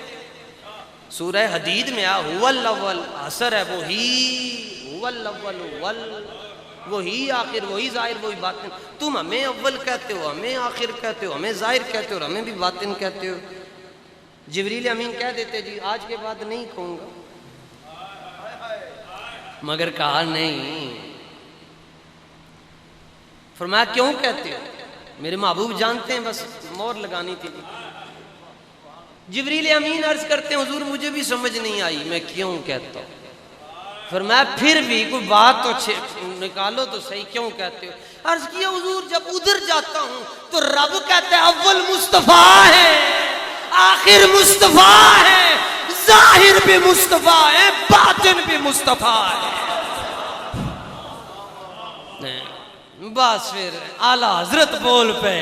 سورہ حدید میں هو الاول اثر ہے وہی هو الاول وہی آخر وہی ظاہر وہی باطن تم ہمیں اول کہتے ہو ہمیں آخر کہتے ہو ہمیں ظاہر کہتے ہو اور ہمیں بھی باطن کہتے ہو جبریل امین کہہ دیتے جی آج کے بعد نہیں کہوں گا مگر کہا نہیں فرمایا کیوں کہتے ہو میرے محبوب جانتے ہیں بس مور لگانی تھی جبریل امین عرض کرتے ہیں حضور مجھے بھی سمجھ نہیں آئی میں کیوں کہتا ہوں فرمایا پھر بھی کوئی بات تو نکالو تو صحیح کیوں کہتے ہو عرض کیا حضور جب ادھر جاتا ہوں تو رب کہتے ہیں اول مصطفیٰ ہے آخر مصطفیٰ ہے ظاہر بھی مصطفیٰ ہے باطن بھی مصطفیٰ ہے بس پھر اعلیٰ حضرت بول پہ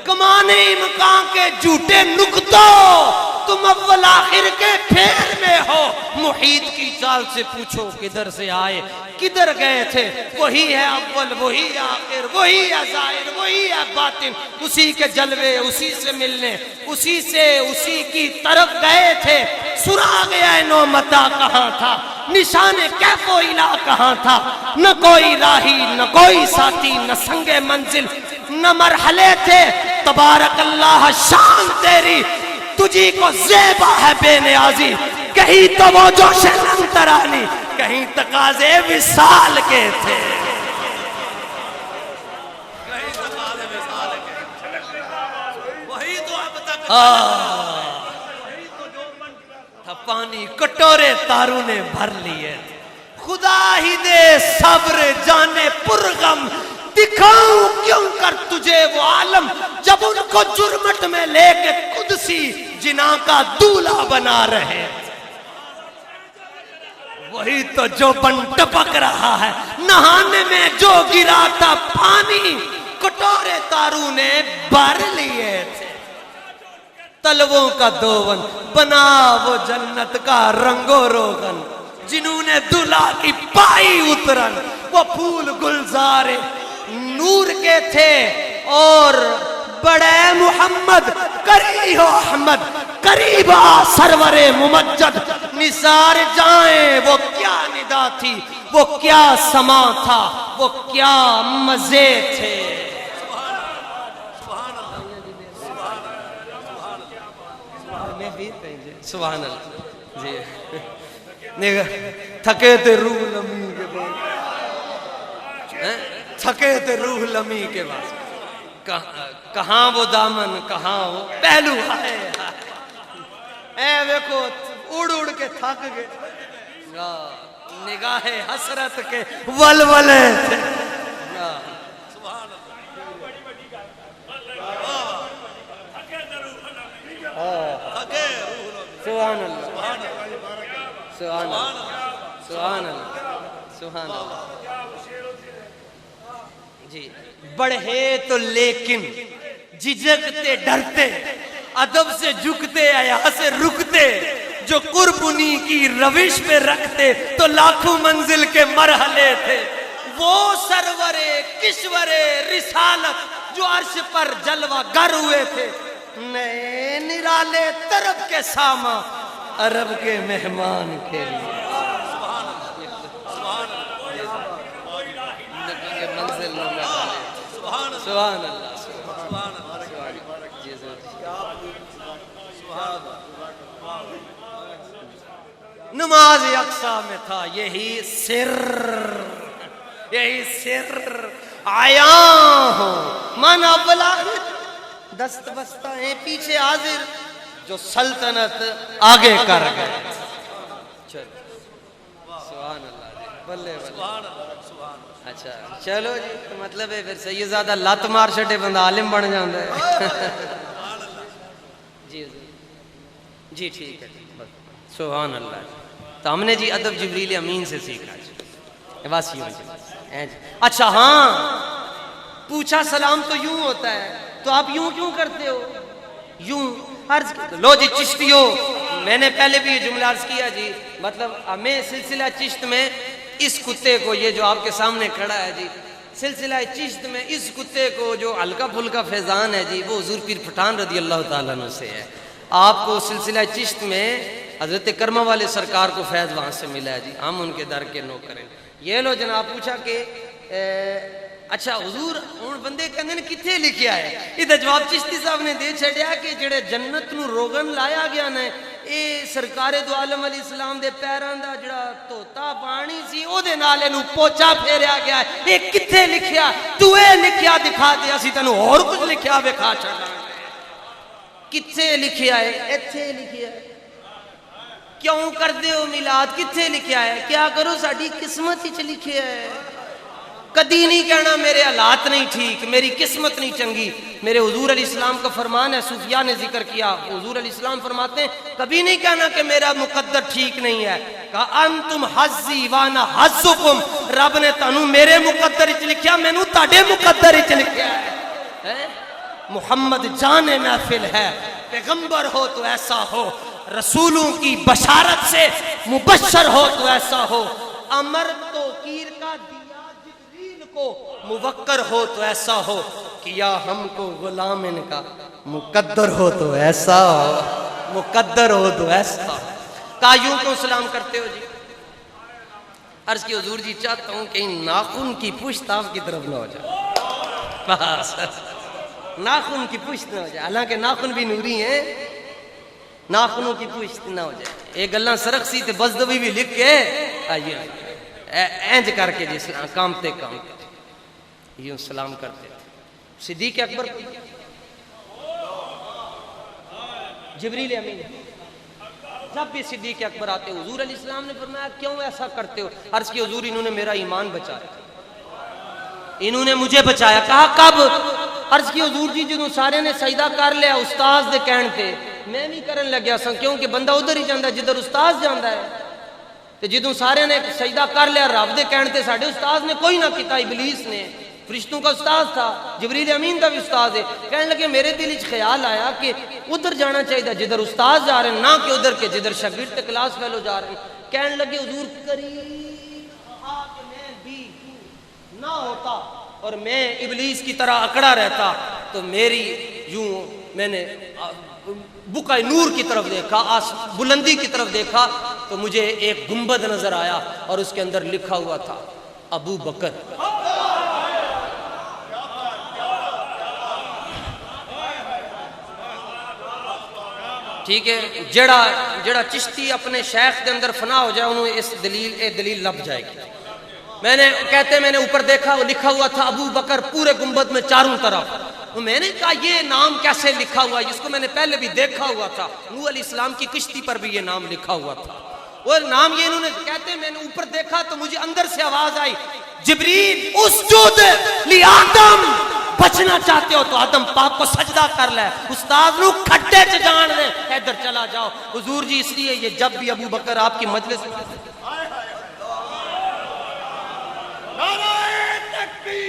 کمانے مکان کے جھوٹے نکتوں تم اول آخر کے پھیر میں ہو محیط کی چال سے پوچھو کدھر سے آئے کدھر گئے تھے؟ وہی ہے اول، وہی ہے آخر، وہی ہے ظاہر، وہی ہے باطن، اسی کے جلوے، اسی سے ملنے، اسی سے اسی کی طرف گئے تھے۔ سراغ نو متا کہاں تھا؟ نشان کیف و الا کہاں تھا؟ نہ کوئی راہی، نہ کوئی ساتھی، نہ سنگ منزل، نہ مرحلے تھے۔ تبارک اللہ شان تیری، تجھی کو زیبا ہے بے نیازی، کہیں تو وہ جوش لن ترانی، کہیں تقاضے وصال کے تھے۔ وہی تو اب تک تھا پانی کٹورے تاروں نے بھر لیے، خدا ہی دے صبر جانے پرغم، دکھاؤں کیوں کر تجھے وہ عالم جب ان کو جرمٹ میں لے کے قدسی جنا کا دولہ بنا رہے۔ وہی تو جو بن ٹپک رہا ہے، نہانے میں جو گرا تھا پانی، کٹورے تاروں نے بھر لیے تھے۔ تلووں کا دوون بنا وہ جنت کا رنگ و روغن، جنہوں نے دلہا کی پائی اترن، وہ پھول گلزار نور کے تھے، اور بڑے محمد کری ہو احمد، قریب آ سرور ممجد، نثار جائیں وہ کیا ندا تھی، وہ کیا سما تھا، وہ کیا مزے تھے۔ سبحان اللہ جی، تھکے تے روح لمی کے بعد، تھکے تے روح لمی کے بعد، کہاں وہ دامن، کہاں وہ پہلو، اے ویکھو اڑ اڑ کے تھک گئے، نگاہ حسرت کے ولولے تھے۔ سبحان اللہ، سبحان اللہ، سبحان اللہ، سبحان اللہ جی۔ بڑھے تو لیکن جھجکتے ڈرتے، ادب سے جھکتے، حیا سے رکتے، جو قربانی کی روش پہ رکھتے تو لاکھوں منزل کے مرحلے تھے۔ وہ سرور کشور رسالت جو عرش پر جلوہ گر ہوئے تھے، نئے نرالے طرب کے ساما، عرب کے مہمان کے لیے۔ منزل سبحان اللہ، سبحان نماز اقصا میں تھا یہی سر، یہی سر، آیا ہوں من اول آخر، دست بستہ ہیں پیچھے حاضر، جو سلطنت آگے کر گئے۔ سبحان اللہ، بلے بلے، اچھا چلو جی، مطلب ہے پھر سیدزادہ لات مار چھٹے بندہ عالم بن جاندہ ہے۔ جی جی ٹھیک ہے، سبحان اللہ۔ تو ہم نے جی ادب جبریل امین سے سیکھا جی، بس یوں جی۔ اچھا ہاں، پوچھا سلام تو یوں ہوتا ہے، تو آپ یوں کیوں کرتے ہو؟ یوں عرض لو جی چشتیو، میں نے پہلے بھی یہ جملہ عرض کیا جی، مطلب ہمیں سلسلہ چشت میں اس کتے کو، یہ جو آپ کے سامنے کھڑا ہے جی، سلسلہ چشت میں اس کتے کو جو ہلکا پھلکا فیضان ہے جی، وہ حضور پیر پٹھان رضی اللہ تعالیٰ عنہ سے ہے۔ آپ کو سلسلہ چشت میں حضرت کرمہ والے سرکار کو فیض وہاں سے ملا ہے جی، ہم ان کے در کے نو کریں۔ یہ لو جناب پوچھا کہ اچھا حضور ہن بندے کہندے نے کتھے لکھیا ہے؟ یہ جواب چشتی صاحب نے دے چھڑیا کہ جڑے جنت نو روغن لایا گیا نے، اے سرکار دو عالم علیہ السلام دے پیراں دا جڑا توتا پانی سی او دے نال اینو پوچا پھیریا گیا ہے۔ اے کتھے لکھیا؟ تو اے لکھیا دکھا دے، اسی تینوں اور کچھ لکھیا وکھا چھڑاں۔ کتھے لکھیا ہے؟ ایتھے لکھیا ہے۔ کیوں کر دے ہو میلاد؟ کتھے لکھیا ہے؟ کیا کرو ساڈی قسمت وچ لکھیا ہے۔ کدی نہیں کہنا میرے حالات نہیں ٹھیک، میری قسمت نہیں چنگی۔ میرے حضور علیہ السلام کا فرمان ہے، صوفیاء نے ذکر کیا، حضور علیہ السلام فرماتے ہیں کبھی نہیں کہنا کہ میرا مقدر ٹھیک نہیں ہے۔ کہا انتم حظی وانا حظکم، رب نے تانوں میرے مقدر وچ لکھیا، مینوں تہاڈے مقدر وچ لکھیا ہے۔ محمد جان محفل ہے، پیغمبر ہو تو ایسا ہو، رسولوں کی بشارت سے مبشر ہو تو ایسا ہو، امر توقیر کا دیا جبریل کو، موقر ہو تو ایسا ہو، کیا ہم کو غلام ان کا، مقدر ہو تو ایسا ہو، مقدر ہو تو ایسا ہو۔ کہا یوں کیوں سلام کرتے ہو جی؟ عرض کی حضور جی چاہتا ہوں کہ ان ناخن کی پشت آپ کی طرف نہ ہو جائے، بس ناخن کی پشت نہ ہو جائے، حالانکہ ناخن بھی نوری ہیں، ناخنوں کی پشت نہ ہو جائے۔ ایک گلاں سرخ سی تے بزدوی بھی لکھ کے آئیے اینج کر کے جس کامتے کامتے یوں سلام کرتے تھے۔ صدیق اکبر جبریل امین جب بھی صدیق اکبر آتے حضور علیہ السلام نے فرمایا کیوں ایسا کرتے ہو؟ عرض کی حضور انہوں نے میرا ایمان بچایا، انہوں نے مجھے بچایا۔ کہا کب؟ عرض کی حضور جی جدوں سارے نے سجدہ کر لیا استاذ دے کہن تے میں بھی کرن لگیا سا، کیونکہ بندہ ادھر ہی جاندا جدھر استاذ جاندا ہے، تے جدوں سارے نے سجدہ کر لیا رب دے کہن تے ساڈے استاذ نے کوئی نہ کیتا، ابلیس نے، فرشتوں کا استاذ تھا، جبریل امین کا بھی استاذ ہے۔ کہنے لگے میرے دل وچ خیال آیا کہ ادھر جانا چاہیے جدھر استاذ جا رہے ہیں، نہ کہ ادھر کے جدھر شاگرد تے کلاس فیلو جا رہے ہیں۔ کہنے لگے حضور قریب آ کہ میں بھی نہ ہوتا اور میں ابلیس کی طرح اکڑا رہتا تو میری یوں میں نے بقع نور کی طرف دیکھا، بلندی کی طرف دیکھا تو مجھے ایک گنبد نظر آیا اور اس کے اندر لکھا ہوا تھا ابو بکر۔ ٹھیک ہے، جڑا چشتی اپنے شیخ کے اندر فنا ہو جائے انہوں اس دلیل لب جائے گی۔ میں نے کہتے میں نے اوپر دیکھا وہ لکھا ہوا تھا ابو بکر پورے گنبد میں چاروں طرف۔ تو میں نے کہا یہ نام کیسے لکھا ہوا ہے، جس کو میں نے پہلے بھی دیکھا ہوا تھا، نوح علیہ السلام کی کشتی پر بھی یہ نام لکھا ہوا تھا۔ اور نام یہ انہوں نے کہتے میں نے اوپر دیکھا تو مجھے اندر سے آواز آئی جبریل اسجد لی آدم، بچنا چاہتے ہو تو آدم پاک کو سجدہ کر لے، استاد نو کھڈے چ جان دے، ادھر چلا جاؤ۔ حضور جی اس لیے یہ جب بھی ابو بکر آپ کی مجلس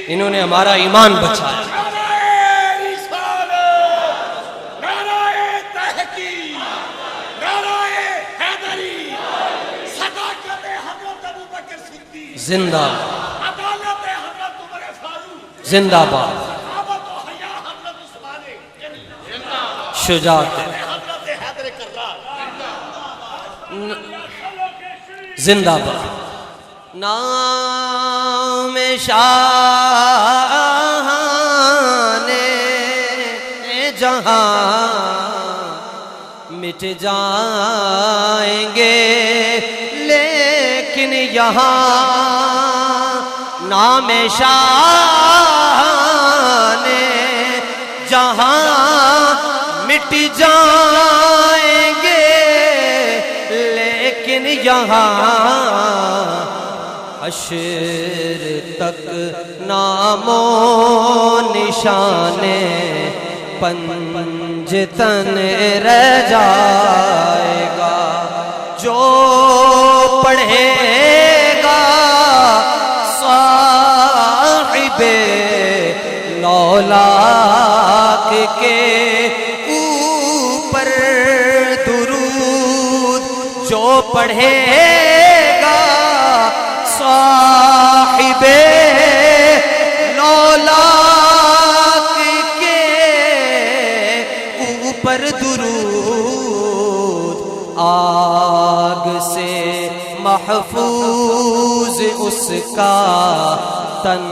انہوں نے ہمارا ایمان بچایا۔ زندہ زندہ باد شجاعت زندہ باد نام شاہان جہاں مٹ جائیں گے لیکن یہاں نام شاہان جہاں مٹ جائیں گے لیکن یہاں حشر تک نام و نشان پنجتن رہ جائے گا۔ جو پڑھے گا صاحب لولاک کے اوپر درود، جو پڑھے گا صاحب لولاک کے اوپر درود، آگ سے محفوظ اس کا تن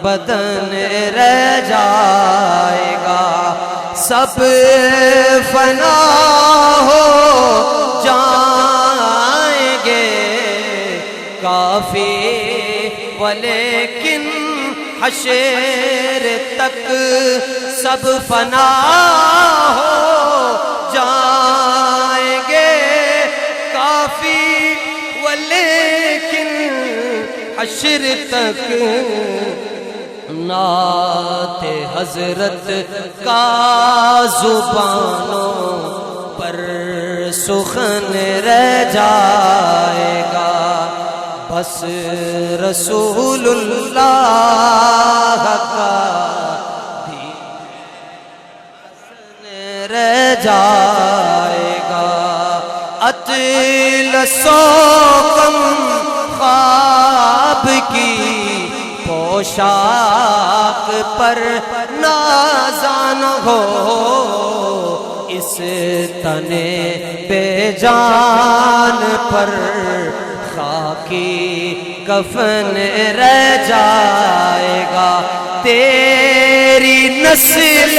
بدن رہ جائے گا۔ سب فنا ہو جائیں گے کافی ولیکن حشر تک سب فنا ہو جائیں گے کافی ولیکن حشر تک نعت حضرت کا زبانوں پر سخن رہ جائے گا۔ بس رسول اللہ کا دین رہ جائے گا۔ اطلس و کم خواب کی پوشاک پر نازان ہو، اس تنے بے جان پر خاکی کفن رہ جائے گا، تیری نسل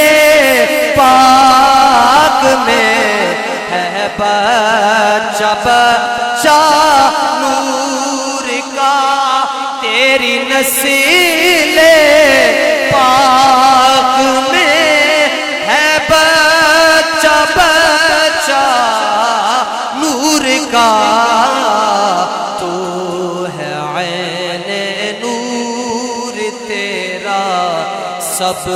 پاک میں ہے بچہ بچہ نور کا، تیری نسل پاک میں ہے بچہ بچہ نور کا، تو ہے عین نور تیرا سب